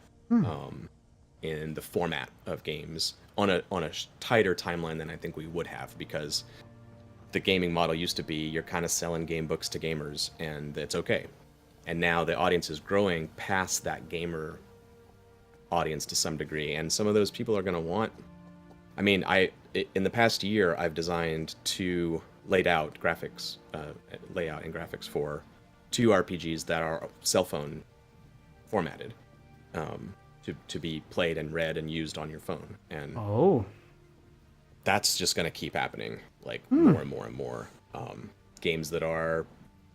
in the format of games on a tighter timeline than I think we would have, because the gaming model used to be you're kind of selling game books to gamers and it's okay. And now the audience is growing past that gamer audience to some degree, and some of those people are going to want, I mean, in the past year I've designed 2 layout and graphics for 2 RPGs that are cell phone formatted, to be played and read and used on your phone. And that's just going to keep happening, like more and more and more. Games that are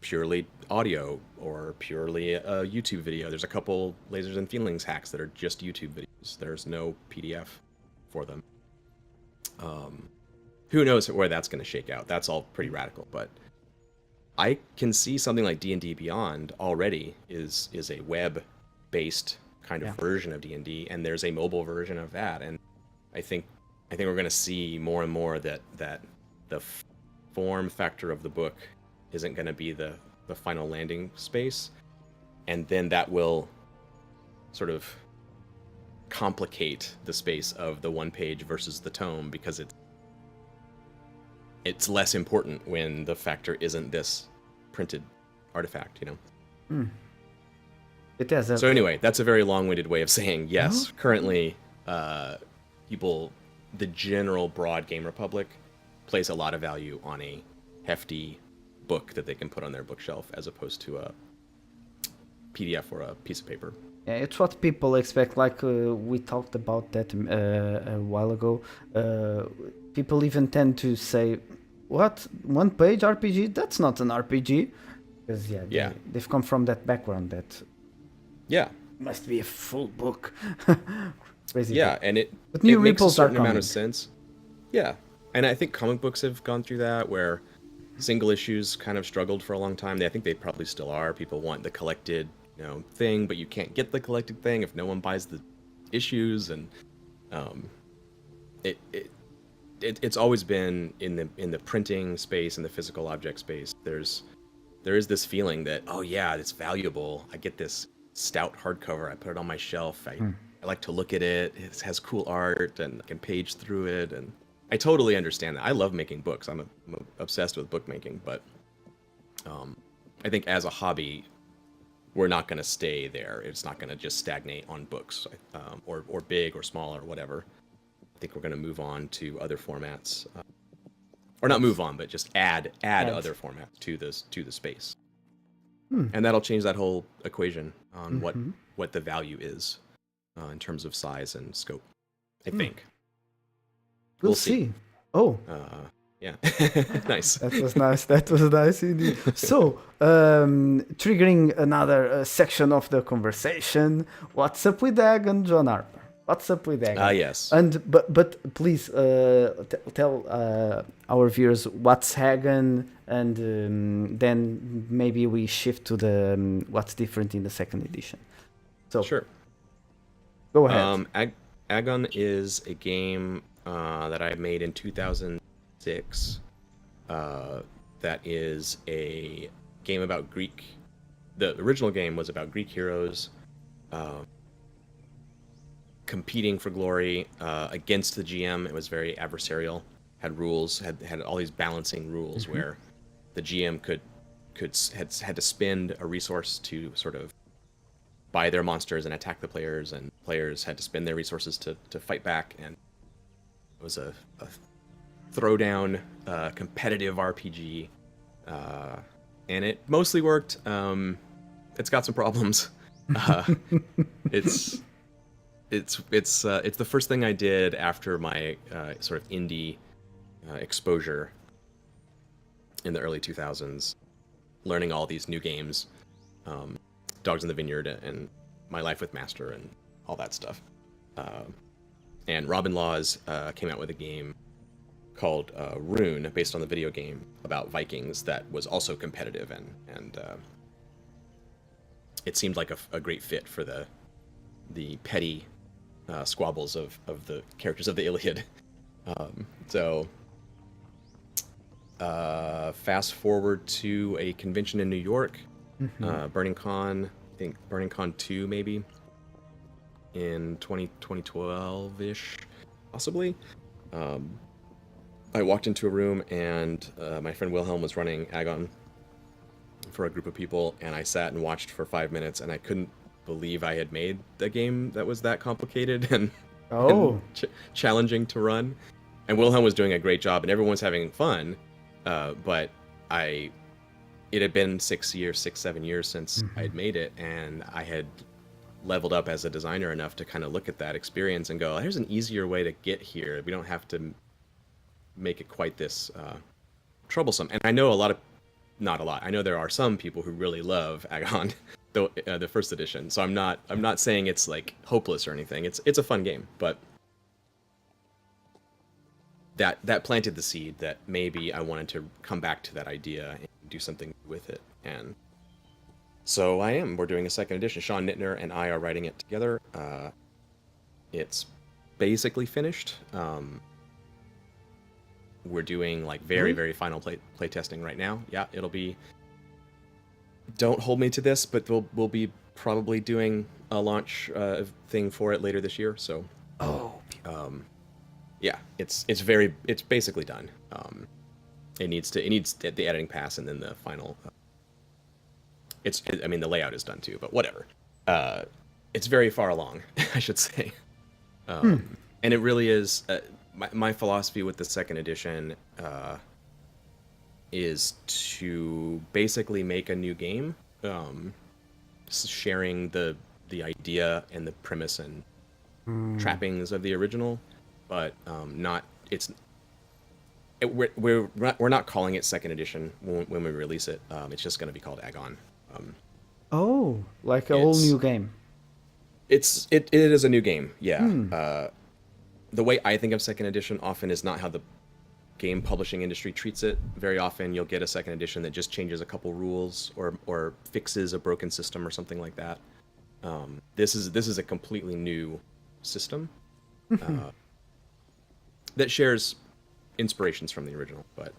purely audio or purely a YouTube video. There's a couple Lasers and Feelings hacks that are just YouTube videos. There's no PDF for them. Who knows where that's going to shake out? That's all pretty radical, but I can see something like D&D Beyond already is a web-based kind of version of D&D, and there's a mobile version of that. And I think we're going to see more and more that the form factor of the book isn't going to be the final landing space, and then that will sort of complicate the space of the one page versus the tome, because it's less important when the factor isn't this printed artifact, It has So anyway, that's a very long-winded way of saying yes. Currently, people the general broad gamer public place a lot of value on a hefty book that they can put on their bookshelf as opposed to a PDF or a piece of paper. Yeah, it's what people expect. Like we talked about that a while ago. People even tend to say, "What, one page RPG? That's not an RPG." Because they've come from that background that must be a full book. Crazy. Yeah, and it makes a certain amount of sense. Yeah, and I think comic books have gone through that where single issues kind of struggled for a long time. I think they probably still are. People want the collected thing, but you can't get the collected thing if no one buys the issues, and it's always been in the printing space and the physical object space. There is this feeling that, oh yeah, it's valuable. I get this stout hardcover. I put it on my shelf. I like to look at it. It has cool art, and I can page through it. And I totally understand that. I love making books. I'm obsessed with bookmaking, but I think as a hobby, we're not going to stay there. It's not going to just stagnate on books, or big or small or whatever. I think we're going to move on to other formats, or not move on, but just add other formats to the space, and that'll change that whole equation on what the value is in terms of size and scope. I think we'll see. Oh. Yeah, nice. That was nice indeed. So, triggering another section of the conversation. What's up with Hagan, John Harper? What's up with Hagan? Yes. And but please tell our viewers what's Hagan, and then maybe we shift to the what's different in the second edition. So sure. Go ahead. Hagan is a game that I made in 2006. That is a game about Greek. The original game was about Greek heroes competing for glory against the GM. It was very adversarial. Had rules. Had all these balancing rules where the GM had to spend a resource to sort of buy their monsters and attack the players, and players had to spend their resources to fight back. And it was a throwdown competitive RPG, and it mostly worked. It's got some problems. It's the first thing I did after my sort of indie exposure in the early 2000s, learning all these new games, Dogs in the Vineyard and My Life with Master and all that stuff. And Robin Laws came out with a game called Rune, based on the video game about Vikings, that was also competitive, and it seemed like a great fit for the petty squabbles of the characters of the Iliad. So fast forward to a convention in New York, Burning Con, I think Burning Con 2 maybe, in 2012-ish, possibly. I walked into a room, and my friend Wilhelm was running Agon for a group of people, and I sat and watched for 5 minutes, and I couldn't believe I had made a game that was that complicated and, challenging to run. And Wilhelm was doing a great job, and everyone was having fun, but it had been 7 years since I had made it, and I had leveled up as a designer enough to kind of look at that experience and go, here's an easier way to get here. We don't have to make it quite this troublesome. And I know not a lot. I know there are some people who really love Agon, the first edition. So I'm not saying it's like hopeless or anything. It's a fun game, but that planted the seed that maybe I wanted to come back to that idea and do something with it. And so we're doing a second edition. Sean Nittner and I are writing it together. It's basically finished. We're doing like very final play testing right now. Yeah, it'll be. Don't hold me to this, but we'll be probably doing a launch thing for it later this year. So. Yeah, it's basically done. It needs the editing pass, and then the final. The layout is done too, but whatever. It's very far along, I should say. And it really is. my philosophy with the second edition is to basically make a new game, sharing the idea and the premise and trappings of the original, but not it's. We're not calling it second edition when we release it. It's just going to be called Agon. Oh, like a whole new game. It is a new game. Yeah. The way I think of second edition often is not how the game publishing industry treats it. Very often you'll get a second edition that just changes a couple rules or fixes a broken system or something like that. This is a completely new system that shares inspirations from the original, but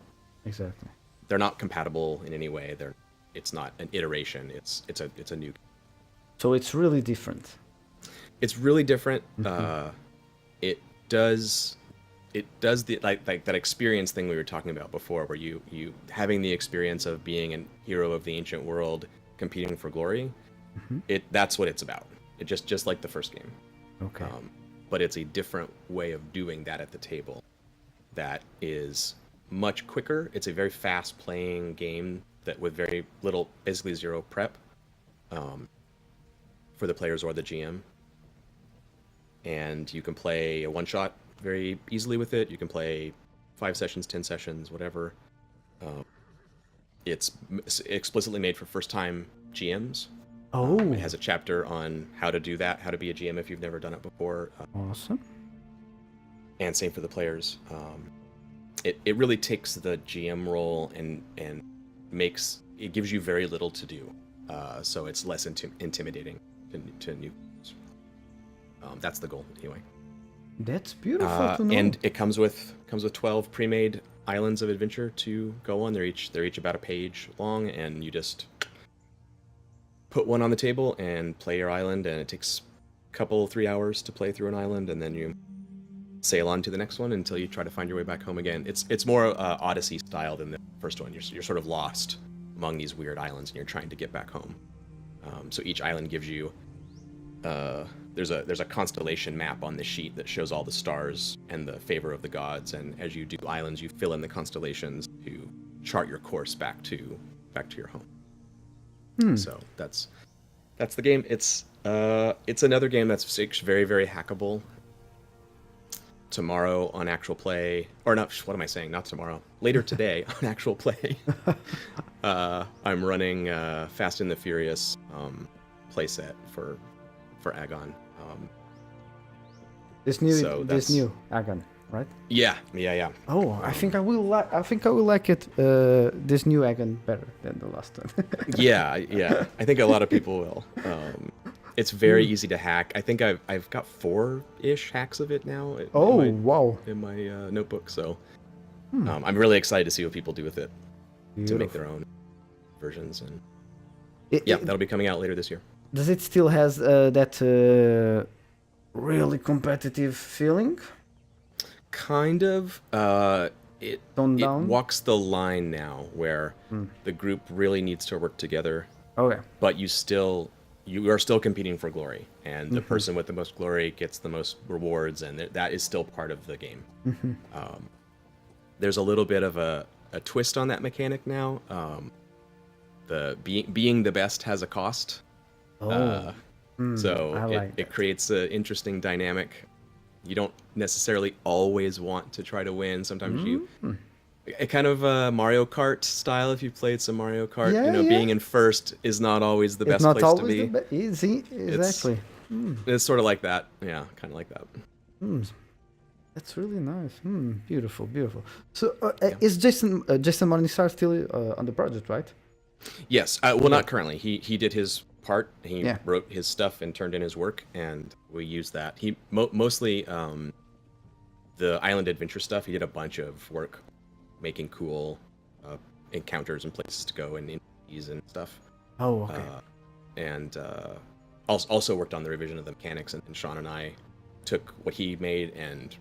exactly, they're not compatible in any way. It's not an iteration. It's a new. So it's really different. It's really different. It does the like that experience thing we were talking about before, where you having the experience of being a hero of the ancient world competing for glory. That's what it's about. It just like the first game. Okay. But it's a different way of doing that at the table. That is much quicker. It's a very fast playing game that with very little, basically zero prep for the players or the GM. And you can play a one shot very easily with it. You can play 5 sessions, 10 sessions, whatever. It's explicitly made for first time GMs. Oh. It has a chapter on how to do that, how to be a GM if you've never done it before. Awesome. And same for the players. It really takes the GM role and gives you very little to do, so it's less intimidating to new. That's the goal anyway. That's beautiful to know. And it comes with 12 pre-made islands of adventure to go on. They're each about a page long, and you just put one on the table and play your island, and it takes a couple 3 hours to play through an island, and then you sail on to the next one until you try to find your way back home again. It's more Odyssey style than the first one. You're sort of lost among these weird islands, and you're trying to get back home. So each island gives you there's a constellation map on the sheet that shows all the stars and the favor of the gods, and as you do islands, you fill in the constellations to chart your course back to your home. So that's the game. It's another game that's very, very hackable. Tomorrow on actual play, or not, what am I saying? Not tomorrow. Later today on actual play, I'm running Fast and the Furious playset for Agon. This new Agon, right? Yeah. Oh, I think I will like it. This new Agon better than the last one. yeah. I think a lot of people will. It's very easy to hack. I think I've got 4-ish hacks of it now. Wow! In my notebook, so I'm really excited to see what people do with it. Beautiful. To make their own versions, and that'll be coming out later this year. Does it still has that really competitive feeling? Kind of. It walks the line now, where the group really needs to work together. Okay. But you are still competing for glory, and the person with the most glory gets the most rewards, and that is still part of the game. There's a little bit of a twist on that mechanic now. The being the best has a cost. So it creates an interesting dynamic. You don't necessarily always want to try to win. Sometimes a kind of Mario Kart style. If you've played some Mario Kart, being in first is not always the best place to be. Easy, exactly. It's sort of like that. Yeah, kind of like that. That's really nice. Beautiful. So is Jason Morningstar still on the project, right? Yes. Well, not currently. He did his part. He wrote his stuff and turned in his work, and we used that. He mostly the island adventure stuff. He did a bunch of work making cool encounters and places to go and indies and stuff. Oh, okay. And also worked on the revision of the mechanics, and Sean and I took what he made and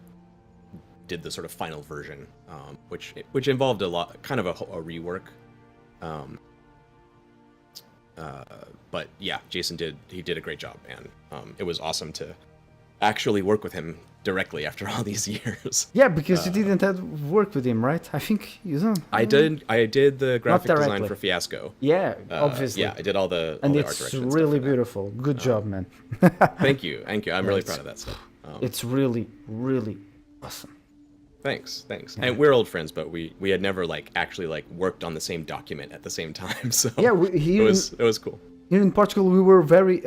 did the sort of final version, which involved a rework. But yeah, Jason did a great job, and it was awesome to actually work with him directly after all these years. Yeah, because you didn't have work with him, right? I think you don't. I did the graphic design directly. for Fiasco. Yeah, obviously. Yeah, I did all the And art it's direction and really stuff for that. beautiful. Good job, man. Thank you. I'm really proud of that stuff. It's really, really awesome. Thanks. And we're old friends, but we had never actually worked on the same document at the same time. So Yeah, it was cool. here in Portugal, we were very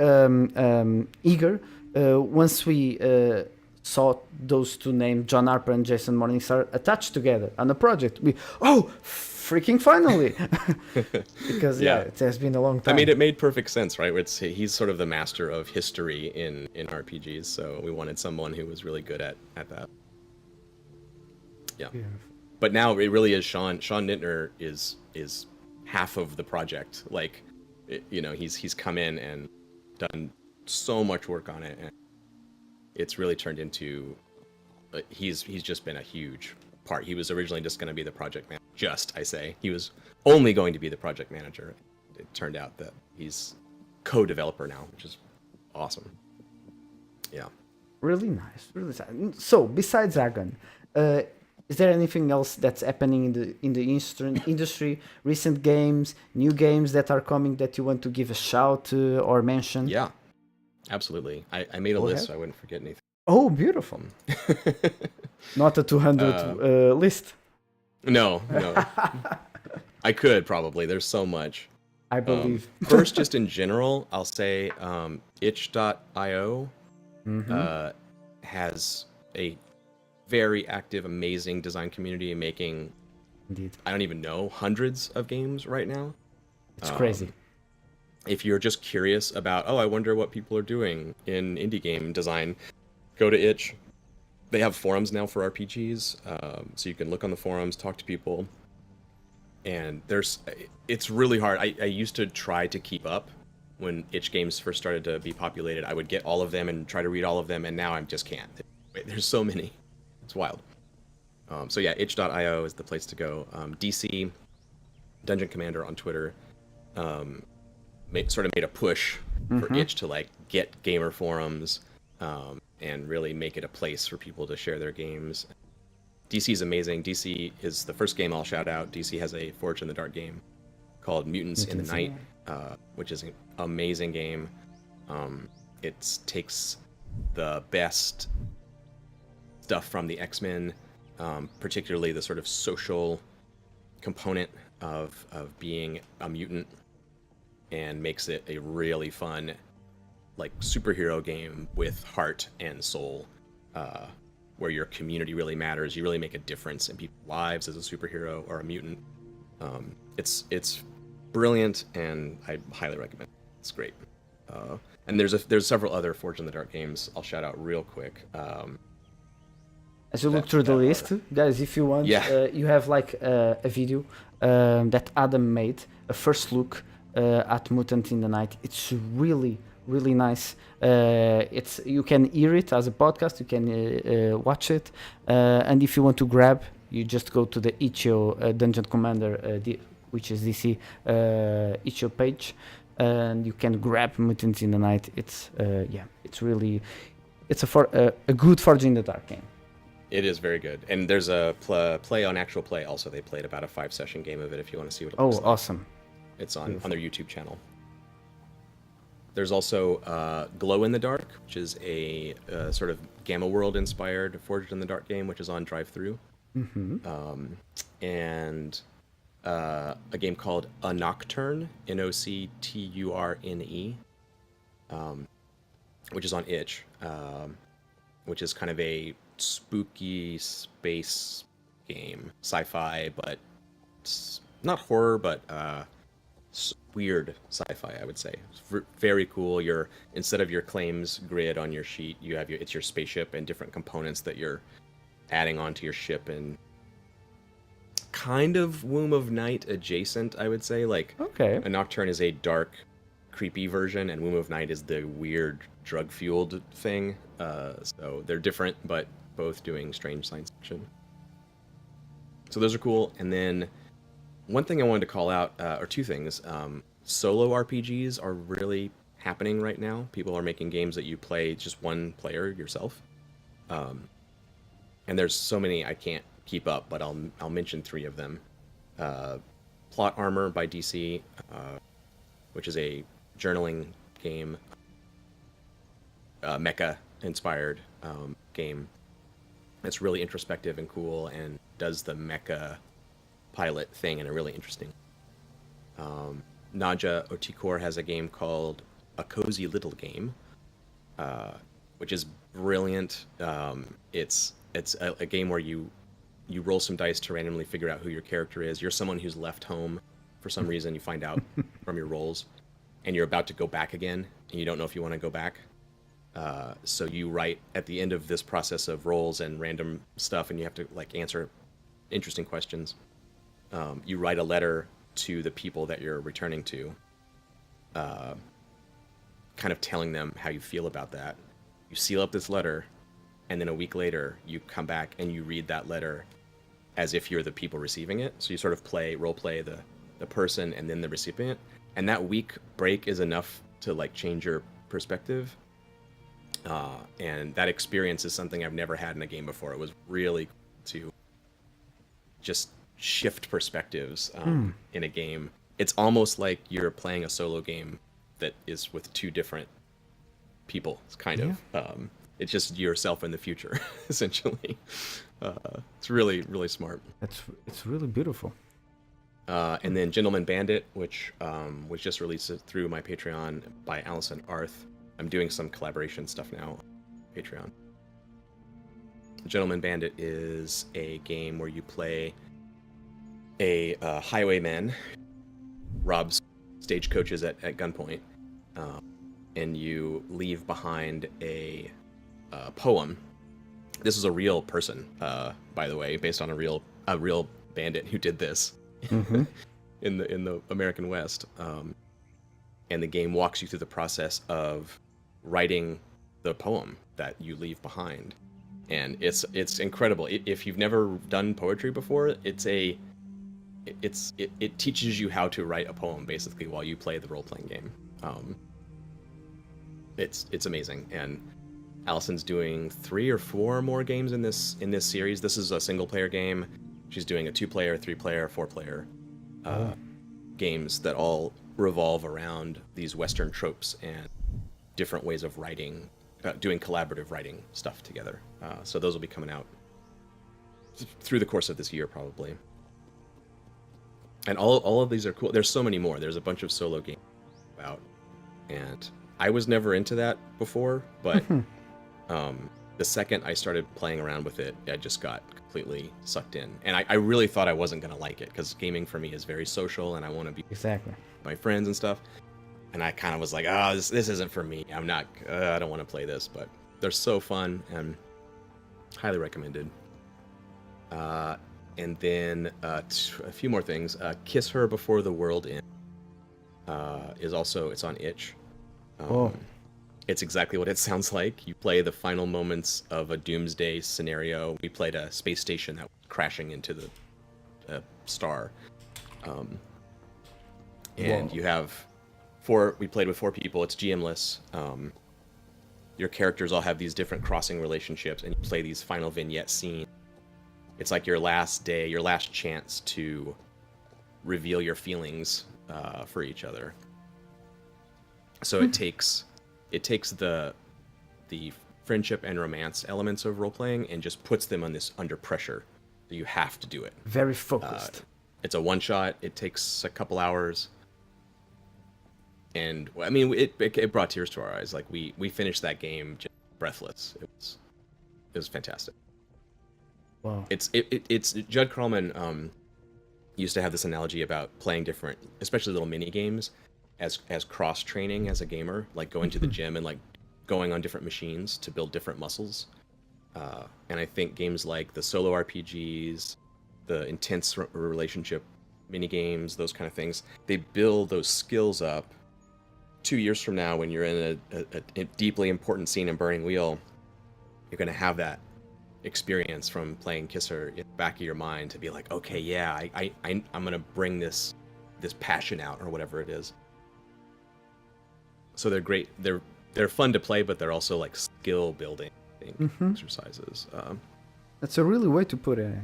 eager once we saw those two names, John Harper and Jason Morningstar, attached together on a project. Freaking finally! Because it has been a long time. I mean, it made perfect sense, right? He's sort of the master of history in RPGs, so we wanted someone who was really good at that. Yeah. But now it really is Sean. Sean Nittner is half of the project. He's come in and done so much work on it, and it's really turned into. He's just been a huge part. He was originally just going to be the project manager. He was only going to be the project manager. It turned out that he's co-developer now, which is awesome. Yeah. Really nice. Really nice. So, besides Dragon, is there anything else that's happening in the industry? Recent games, new games that are coming that you want to give a shout or mention? Yeah, absolutely. I made a list so I wouldn't forget anything. Oh, beautiful. Not a 200 list. No. I could probably. There's so much. I believe. First, just in general, I'll say itch.io has a very active, amazing design community making, Indeed. I don't even know, hundreds of games right now. It's crazy. If you're just curious about, I wonder what people are doing in indie game design, go to itch. They have forums now for RPGs, so you can look on the forums, talk to people, and it's really hard. I used to try to keep up when itch games first started to be populated. I would get all of them and try to read all of them, and now I just can't. There's so many. It's wild. So yeah, itch.io is the place to go. DC, Dungeon Commander on Twitter, sort of made a push for itch to get gamer forums, and really make it a place for people to share their games. DC is amazing. DC is the first game I'll shout out. DC has a Forge in the Dark game called Mutants in the Night, which is an amazing game. It takes the best stuff from the X-Men, particularly the sort of social component of being a mutant, and makes it a really fun superhero game with heart and soul, where your community really matters. You really make a difference in people's lives as a superhero or a mutant. It's brilliant, and I highly recommend it. It's great. And there's several other Forge in the Dark games I'll shout out real quick. As you look through the list, guys, if you want, you have a video that Adam made, a first look at Mutant in the Night. It's really nice. You can hear it as a podcast, you can watch it, and if you want to grab, you just go to the Itch.io Dungeon Commander, which is DC Itch.io page, and you can grab Mutants in the Night. It's a good Forge in the Dark game. It is very good, and there's a play on Actual Play also. They played about a 5-session game of it if you want to see what it looks like. Awesome. It's on their YouTube channel. There's also Glow in the Dark, which is a sort of Gamma World inspired Forged in the Dark game, which is on Drive-Thru. And a game called A Nocturne, Nocturne, which is on Itch, which is kind of a spooky space game, sci-fi, but not horror, but weird sci-fi, I would say. It's very cool. Instead of your claims grid on your sheet, it's your spaceship and different components that you're adding onto your ship, and kind of Womb of Night adjacent, I would say. A Nocturne is a dark, creepy version, and Womb of Night is the weird drug-fueled thing. So they're different, but both doing strange science fiction. So those are cool. And then one thing I wanted to call out, or two things, solo RPGs are really happening right now. People are making games that you play just one player yourself. And there's so many I can't keep up, but I'll mention three of them. Plot Armor by DC, which is a journaling game, mecha inspired game. It's really introspective and cool, and does the mecha pilot thing in a really interesting. Naja Otikor has a game called A Cozy Little Game, which is brilliant. It's a game where you roll some dice to randomly figure out who your character is. You're someone who's left home for some reason. You find out from your rolls, and you're about to go back again, and you don't know if you want to go back. So you write at the end of this process of rolls and random stuff, and you have to like answer interesting questions. You write a letter to the people that you're returning to, kind of telling them how you feel about that. You seal up this letter, and then a week later you come back and you read that letter as if you're the people receiving it. So you sort of role play the person and then the recipient, and that week break is enough to like change your perspective. And that experience is something I've never had in a game before. It was really cool to just shift perspectives in a game. It's almost like you're playing a solo game that is with two different people. It's kind of it's just yourself in the future, essentially. It's really, really smart. It's really beautiful. And then Gentleman Bandit, which was just released through my Patreon by Allison Arth. I'm doing some collaboration stuff now on Patreon. Gentleman Bandit is a game where you play a highwayman, robs stagecoaches at gunpoint, and you leave behind a poem. This is a real person, by the way, based on a real bandit who did this in the American West. And the game walks you through the process of writing the poem that you leave behind, and it's incredible. If you've never done poetry before, it teaches you how to write a poem basically while you play the role-playing game. It's amazing, and Allison's doing 3 or 4 more games in this series. This is a single-player game. She's doing a 2-player, 3-player, 4-player games that all revolve around these Western tropes and different ways of writing, doing collaborative writing stuff together. So those will be coming out through the course of this year, probably. And all of these are cool. There's so many more. There's a bunch of solo games out, and I was never into that before, but the second I started playing around with it, I just got completely sucked in. And I really thought I wasn't going to like it, because gaming for me is very social, and I want to be Exactly. with my friends and stuff. And I kind of was like, oh, this isn't for me. I don't want to play this, but they're so fun and highly recommended. And then a few more things. Kiss Her Before the World Ends it's on itch. It's exactly what it sounds like. You play the final moments of a doomsday scenario. We played a space station that was crashing into the star. And you have we played with 4 people. It's GM-less. Your characters all have these different crossing relationships, and you play these final vignette scenes. It's like your last day, your last chance to reveal your feelings for each other. So it takes the friendship and romance elements of role playing and just puts them under pressure. You have to do it. Very focused. It's a one shot. It takes a couple hours. And I mean, it brought tears to our eyes. Like we finished that game just breathless. It was fantastic. Wow. It's Judd Krallman used to have this analogy about playing different, especially little mini games, as cross training as a gamer, like going to the gym and like going on different machines to build different muscles. And I think games like the solo RPGs, the intense relationship mini games, those kind of things, they build those skills up. 2 years from now, when you're in a deeply important scene in Burning Wheel, you're going to have that experience from playing Kiss Her in the back of your mind to be like, okay, yeah, I'm going to bring this passion out, or whatever it is. So they're great. They're fun to play, but they're also like skill building exercises. That's a really way to put it.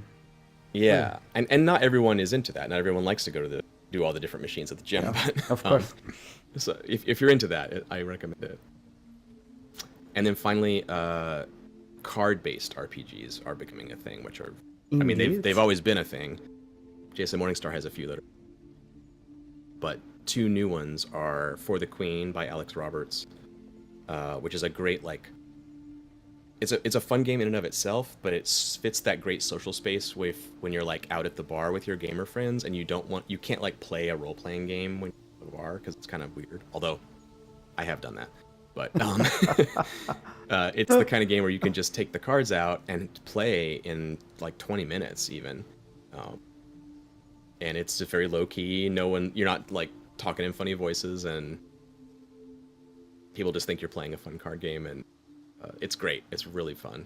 Yeah, and not everyone is into that. Not everyone likes to go to do all the different machines at the gym. Yeah, But of course. so if you're into that, I recommend it. And then finally, card-based RPGs are becoming a thing, which are, I mean, Indeed. they've always been a thing. Jason Morningstar has a few that are, but two new ones are For the Queen by Alex Roberts, which is a great, like, it's a fun game in and of itself, but it fits that great social space with when you're like out at the bar with your gamer friends and you can't like play a role-playing game when you're at the bar because it's kind of weird. Although I have done that, but it's the kind of game where you can just take the cards out and play in like 20 minutes even, and it's just very low key. You're not like talking in funny voices, and people just think you're playing a fun card game, and it's great. It's really fun,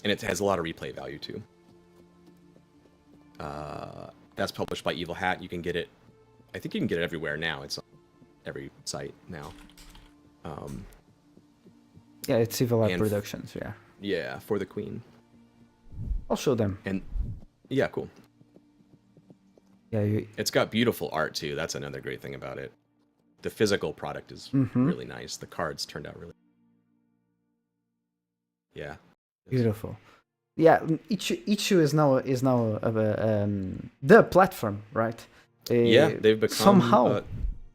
and it has a lot of replay value too. That's published by Evil Hat. You can get it. I think you can get it everywhere now. It's on every site now. Yeah, it's Evil Art Productions. Yeah. Yeah, For the Queen. I'll show them. And yeah, cool. Yeah, it's got beautiful art too. That's another great thing about it. The physical product is really nice. The cards turned out really. Yeah. Beautiful. Yeah, Itch.io is now the platform, right? Yeah, they've become somehow.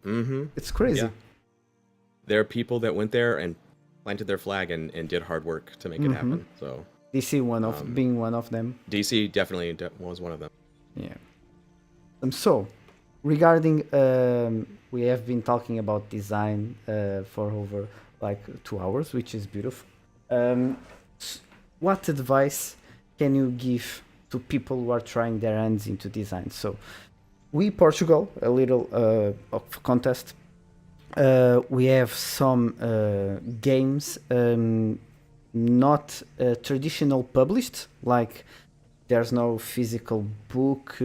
It's crazy. Yeah. There are people that went there and planted their flag and did hard work to make it happen. So DC being one of them. DC definitely was one of them. Yeah. So, regarding we have been talking about design for over like 2 hours, which is beautiful. What advice can you give to people who are trying their hands into design? So, we Portugal, a little of contest. We have some games not traditional published, like there's no physical book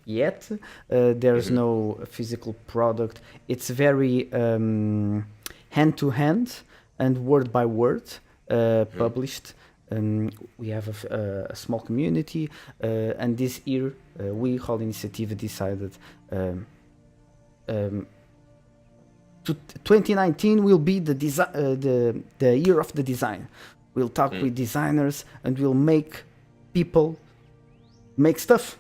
yet, there's no physical product. It's very hand to hand and word by word published. We have a small community, and this year we, Whole Initiative, decided 2019 will be the year of the design. We'll talk with designers and we'll make people make stuff,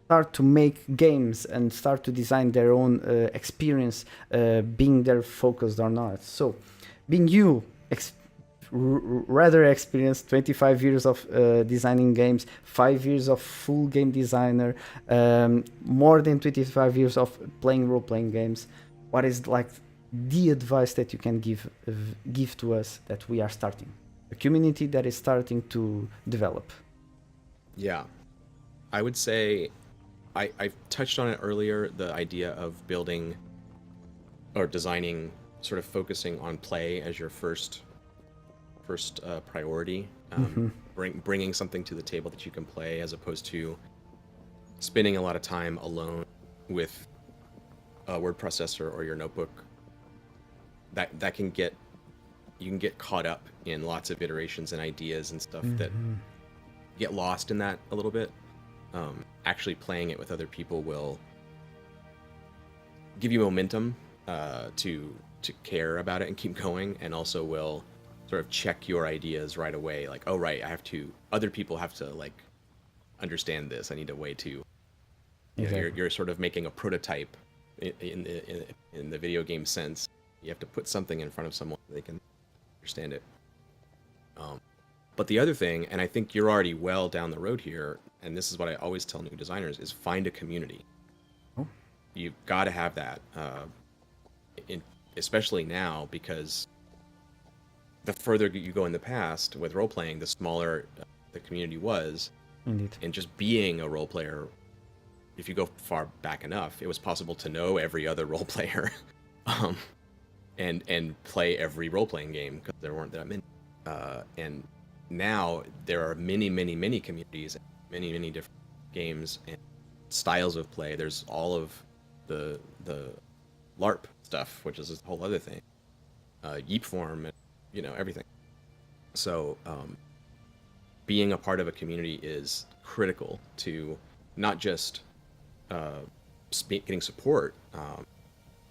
start to make games and start to design their own experience, being there focused or not. So, being you rather experienced, 25 years of designing games, 5 years of full game designer, more than 25 years of playing role-playing games, what is like the advice that you can give to us that we are starting, a community that is starting to develop? Yeah, I would say I touched on it earlier, the idea of building or designing, sort of focusing on play as your first priority, bringing something to the table that you can play, as opposed to spending a lot of time alone with a word processor or your notebook. That you can get caught up in lots of iterations and ideas and stuff that get lost in that a little bit. Actually playing it with other people will give you momentum to care about it and keep going, and also will sort of check your ideas right away, like, oh right, other people have to like understand this. I need a way to you're sort of making a prototype in the video game sense. You have to put something in front of someone so they can understand it. But the other thing, and I think you're already well down the road here, and this is what I always tell new designers, is find a community. You've got to have that, especially now, because the further you go in the past with role-playing, the smaller the community was. Indeed. And just being a role player, if you go far back enough, it was possible to know every other role player and play every role-playing game, because there weren't that many. And now there are many communities, many different games and styles of play. There's all of the LARP stuff, which is a whole other thing. Yeep form, and everything. So being a part of a community is critical to not just getting support,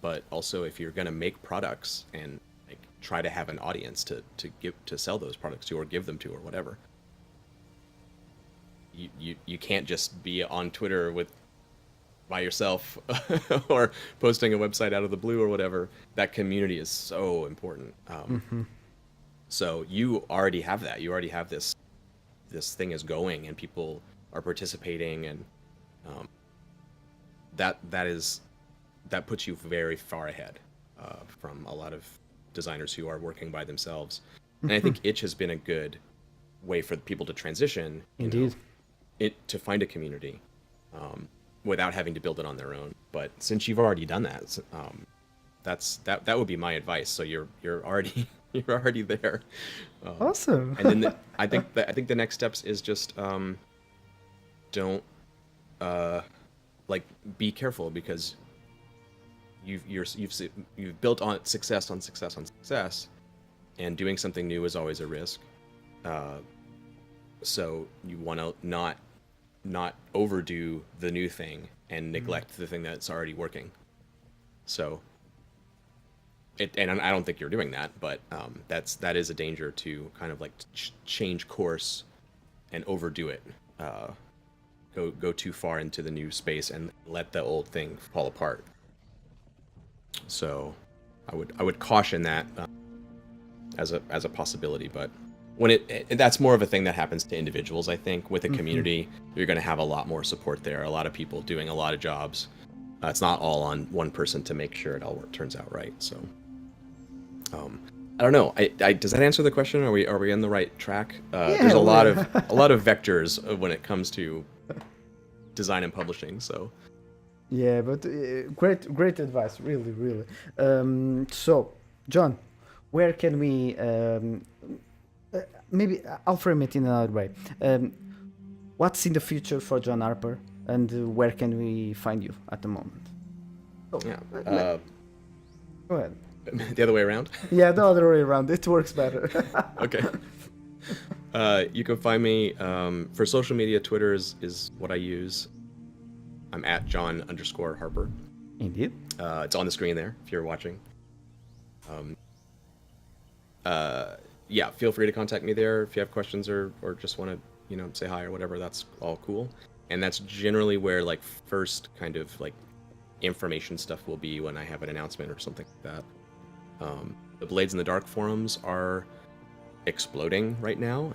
but also if you're going to make products and like try to have an audience to sell those products to or give them to or whatever. You can't just be on Twitter by yourself or posting a website out of the blue or whatever. That community is so important. So you already have that. You already have this thing is going and people are participating, and that puts you very far ahead from a lot of designers who are working by themselves. And I think Itch has been a good way for people to transition. Indeed. To find a community without having to build it on their own. But since you've already done that, that would be my advice. So you're already you're already there. Awesome. And then I think the next steps is just don't be careful, because you've built on success on success on success, and doing something new is always a risk. So you want to not overdo the new thing and neglect the thing that's already working. So and I don't think you're doing that, but that is a danger, to kind of like change course and overdo it. Go too far into the new space and let the old thing fall apart. So I would caution that as a possibility, but when that's more of a thing that happens to individuals. I think with a community, you're going to have a lot more support there, a lot of people doing a lot of jobs. It's not all on one person to make sure it all turns out right. So I don't know. Does that answer the question? Are we on the right track? There's a lot of vectors when it comes to design and publishing. So yeah, but great advice, really. So John, where can we maybe I'll frame it in another way. What's in the future for John Harper, and where can we find you at the moment? Oh, yeah. Go ahead. The other way around? Yeah, the other way around. It works better. Okay. You can find me for social media. Twitter is what I use. I'm at John_Harper. Indeed. It's on the screen there if you're watching. Yeah, feel free to contact me there if you have questions or just want to say hi or whatever. That's all cool. And that's generally where like first kind of like information stuff will be when I have an announcement or something like that. The Blades in the Dark forums are exploding right now.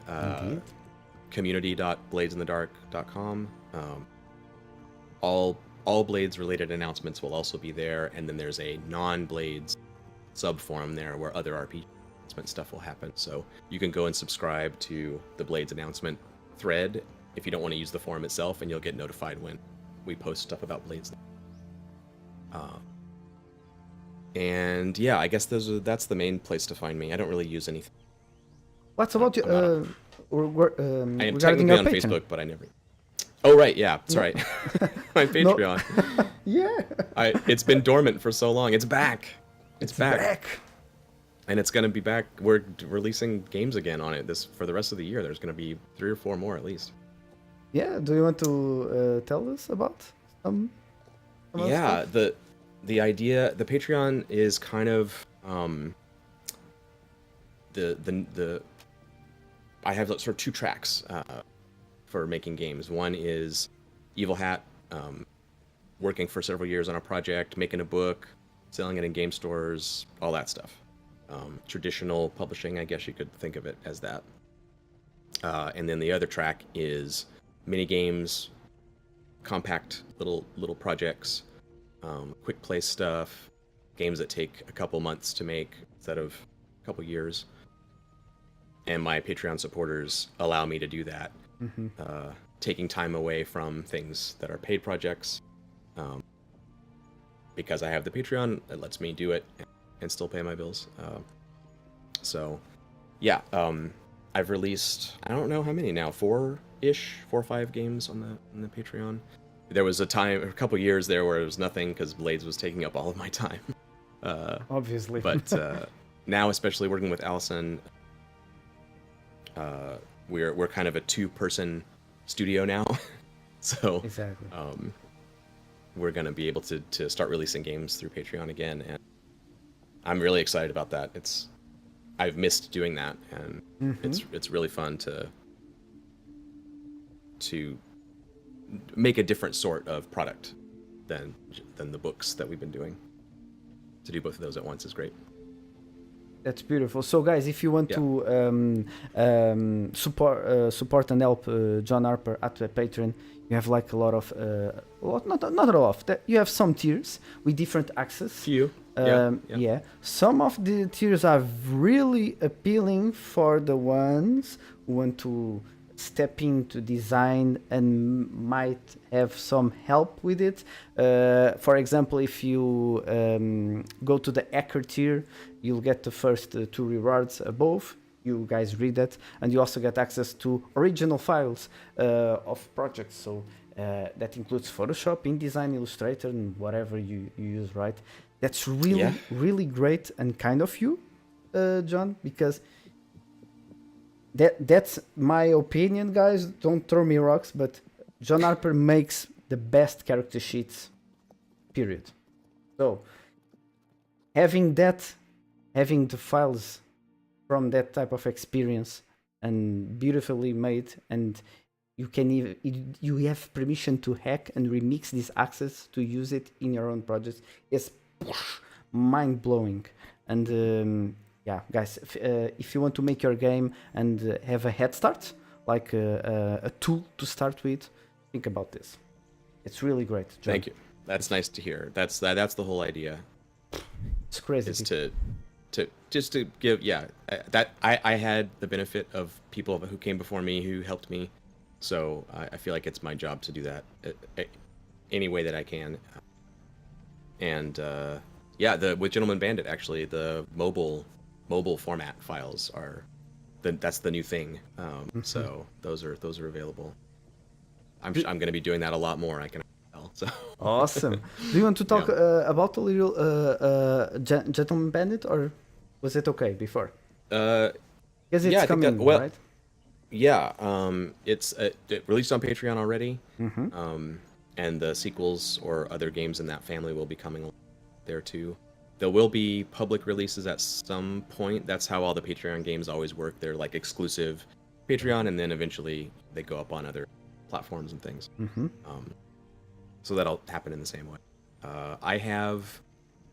Community.bladesinthedark.com. All Blades related announcements will also be there, and then there's a non-Blades sub forum there where other RPG announcement stuff will happen. So you can go and subscribe to the Blades announcement thread if you don't want to use the forum itself, and you'll get notified when we post stuff about Blades. And yeah, I guess that's the main place to find me. I don't really use anything. What's about you? I am technically on Facebook, but I never. Oh right, yeah, that's right. My Patreon. Yeah. It's been dormant for so long. It's back. It's back. And it's gonna be back. We're releasing games again on it for the rest of the year. There's gonna be 3 or 4 more at least. Yeah. Do you want to tell us about some? Yeah. Stuff? The idea, the Patreon is kind of I have sort of 2 tracks for making games. One is Evil Hat, working for several years on a project, making a book, selling it in game stores, all that stuff. Traditional publishing, I guess you could think of it as that. And then the other track is mini games, compact little projects, quick play stuff, games that take a couple months to make instead of a couple years. And my Patreon supporters allow me to do that, taking time away from things that are paid projects. Because I have the Patreon, it lets me do it and still pay my bills. So, yeah, I've released, I don't know how many now, 4 or 5 games on the Patreon. There was a couple years there where it was nothing because Blades was taking up all of my time. Obviously. But now, especially working with Allison, we're kind of a 2-person studio now, so Exactly. we're gonna be able to start releasing games through Patreon again, and I'm really excited about that. I've missed doing that, and it's really fun to make a different sort of product than the books that we've been doing. To do both of those at once is great. That's beautiful. So, guys, if you want Yeah. to support and help John Harper at the Patreon, you have like a lot of, not a lot. You have some tiers with different access. Few. Yeah. Some of the tiers are really appealing for the ones who want to step into design and might have some help with it. For example, if you go to the hacker tier, you'll get the first 2 rewards above. You guys read that, and you also get access to original files of projects. So that includes Photoshop, InDesign, Illustrator, and whatever you use, right? That's really, really great and kind of you, John, because that's my opinion, guys. Don't throw me rocks, but John Harper makes the best character sheets, period. So having the files from that type of experience and beautifully made, and you can even you have permission to hack and remix this access to use it in your own projects is mind-blowing. And yeah, guys, if you want to make your game and have a head start, like a tool to start with, think about this. It's really great, John. Thank you. That's nice to hear. That's the whole idea. It's crazy. Is to give that I had the benefit of people who came before me who helped me, so I feel like it's my job to do that any way that I can. And with Gentleman Bandit, actually, the mobile format files that's the new thing. So those are available. I'm going to be doing that a lot more. I can tell. So awesome. Do you want to talk about a little Gentleman Bandit, or was it okay before? Because it's coming, right? Yeah. It's it released on Patreon already. And the sequels or other games in that family will be coming there too. There will be public releases at some point. That's how all the Patreon games always work. They're like exclusive Patreon, and then eventually they go up on other platforms and things. So that'll happen in the same way. I have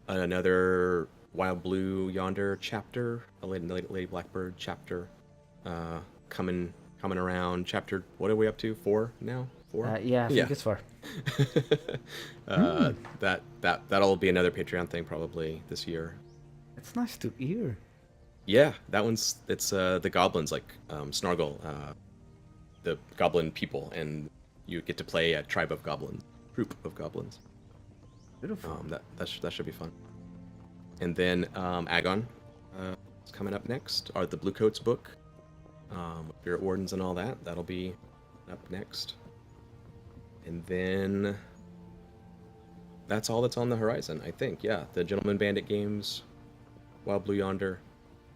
another Wild Blue Yonder chapter, a Lady Blackbird chapter, coming around. Chapter, what are we up to? 4 now? 4? Yeah, I think it's 4. That'll be another Patreon thing probably this year. It's nice to hear. Yeah, it's the goblins, like Snargle, the goblin people, and you get to play a group of goblins. Beautiful. That should be fun. And then Agon is coming up next, or the Blue Coats book, Spirit Wardens and all that. That'll be up next. And then that's all that's on the horizon, I think. Yeah, the Gentleman Bandit games, Wild Blue Yonder,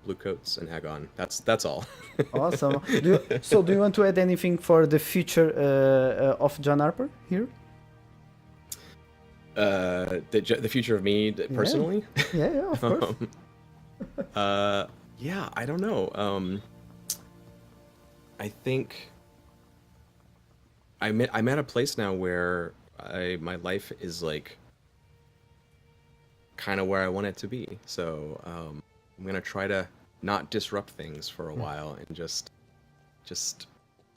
Blue Coats, and Agon. That's all. Awesome. Do you want to add anything for the future of John Harper here? The future of me personally? Yeah, of course. Yeah, I don't know. I think I'm at a place now where my life is like kind of where I want it to be. So I'm gonna try to not disrupt things for a while and just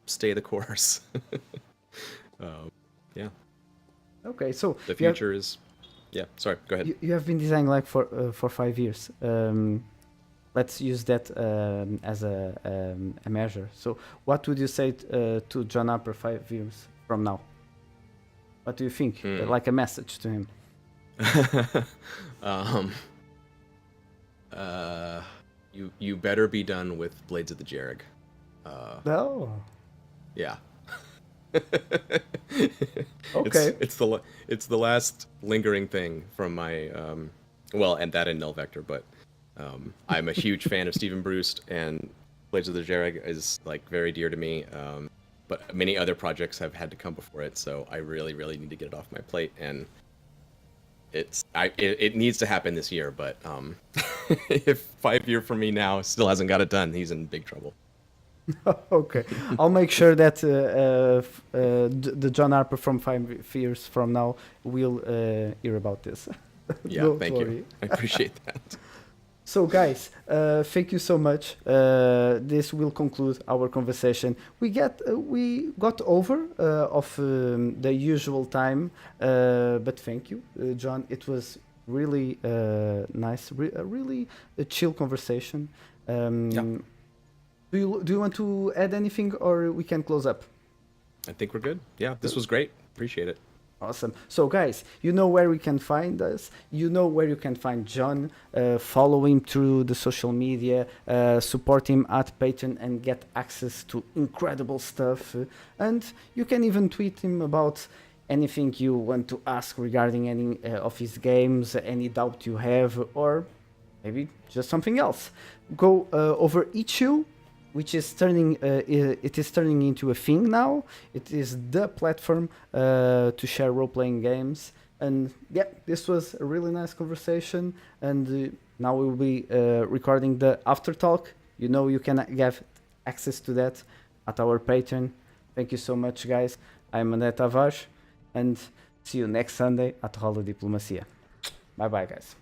stay the course. Yeah. Okay, so the future is. Yeah. Sorry. Go ahead. You have been designing like for 5 years. Let's use that as a measure. So, what would you say to John Harper 5 years from now? What do you think? Like a message to him? You better be done with Blades of the Jarrag. No. Yeah. Okay. It's the last lingering thing from my and that in Null Vector, but I'm a huge fan of Stephen Bruce, and Blades of the Jareg is like very dear to me, but many other projects have had to come before it, so I really, really need to get it off my plate, and it needs to happen this year. But if 5 years from me now still hasn't got it done, he's in big trouble. Okay, I'll make sure that the John Harper from 5 years from now will hear about this. Yeah, Don't thank worry. you. I appreciate that. So, guys, thank you so much. This will conclude our conversation. We got over of the usual time, but thank you, John. It was really nice, really a chill conversation. Yeah. Do you want to add anything, or we can close up? I think we're good. Yeah, this was great. Appreciate it. Awesome. So, guys, you know where we can find us. You know where you can find John. Follow him through the social media. Support him at Patreon and get access to incredible stuff. And you can even tweet him about anything you want to ask regarding any of his games, any doubt you have, or maybe just something else. Go over Itch.io, which is turning into a thing now. It is the platform to share role-playing games. And yeah, this was a really nice conversation. And now we will be recording the after talk. You know, you can have access to that at our Patreon. Thank you so much, guys. I'm André Tavares, and see you next Sunday at Rola Diplomacia. Bye bye, guys.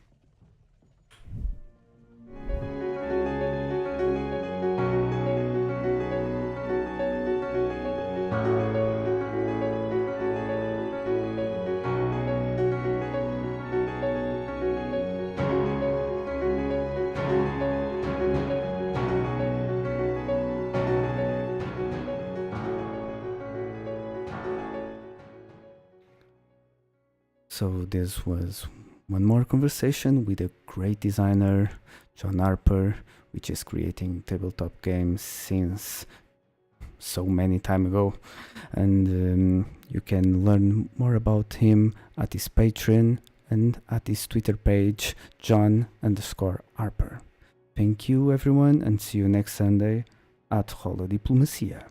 So this was one more conversation with a great designer, John Harper, which is creating tabletop games since so many time ago. And you can learn more about him at his Patreon and at his Twitter page, John_Harper. Thank you everyone, and see you next Sunday at Rola Diplomacia.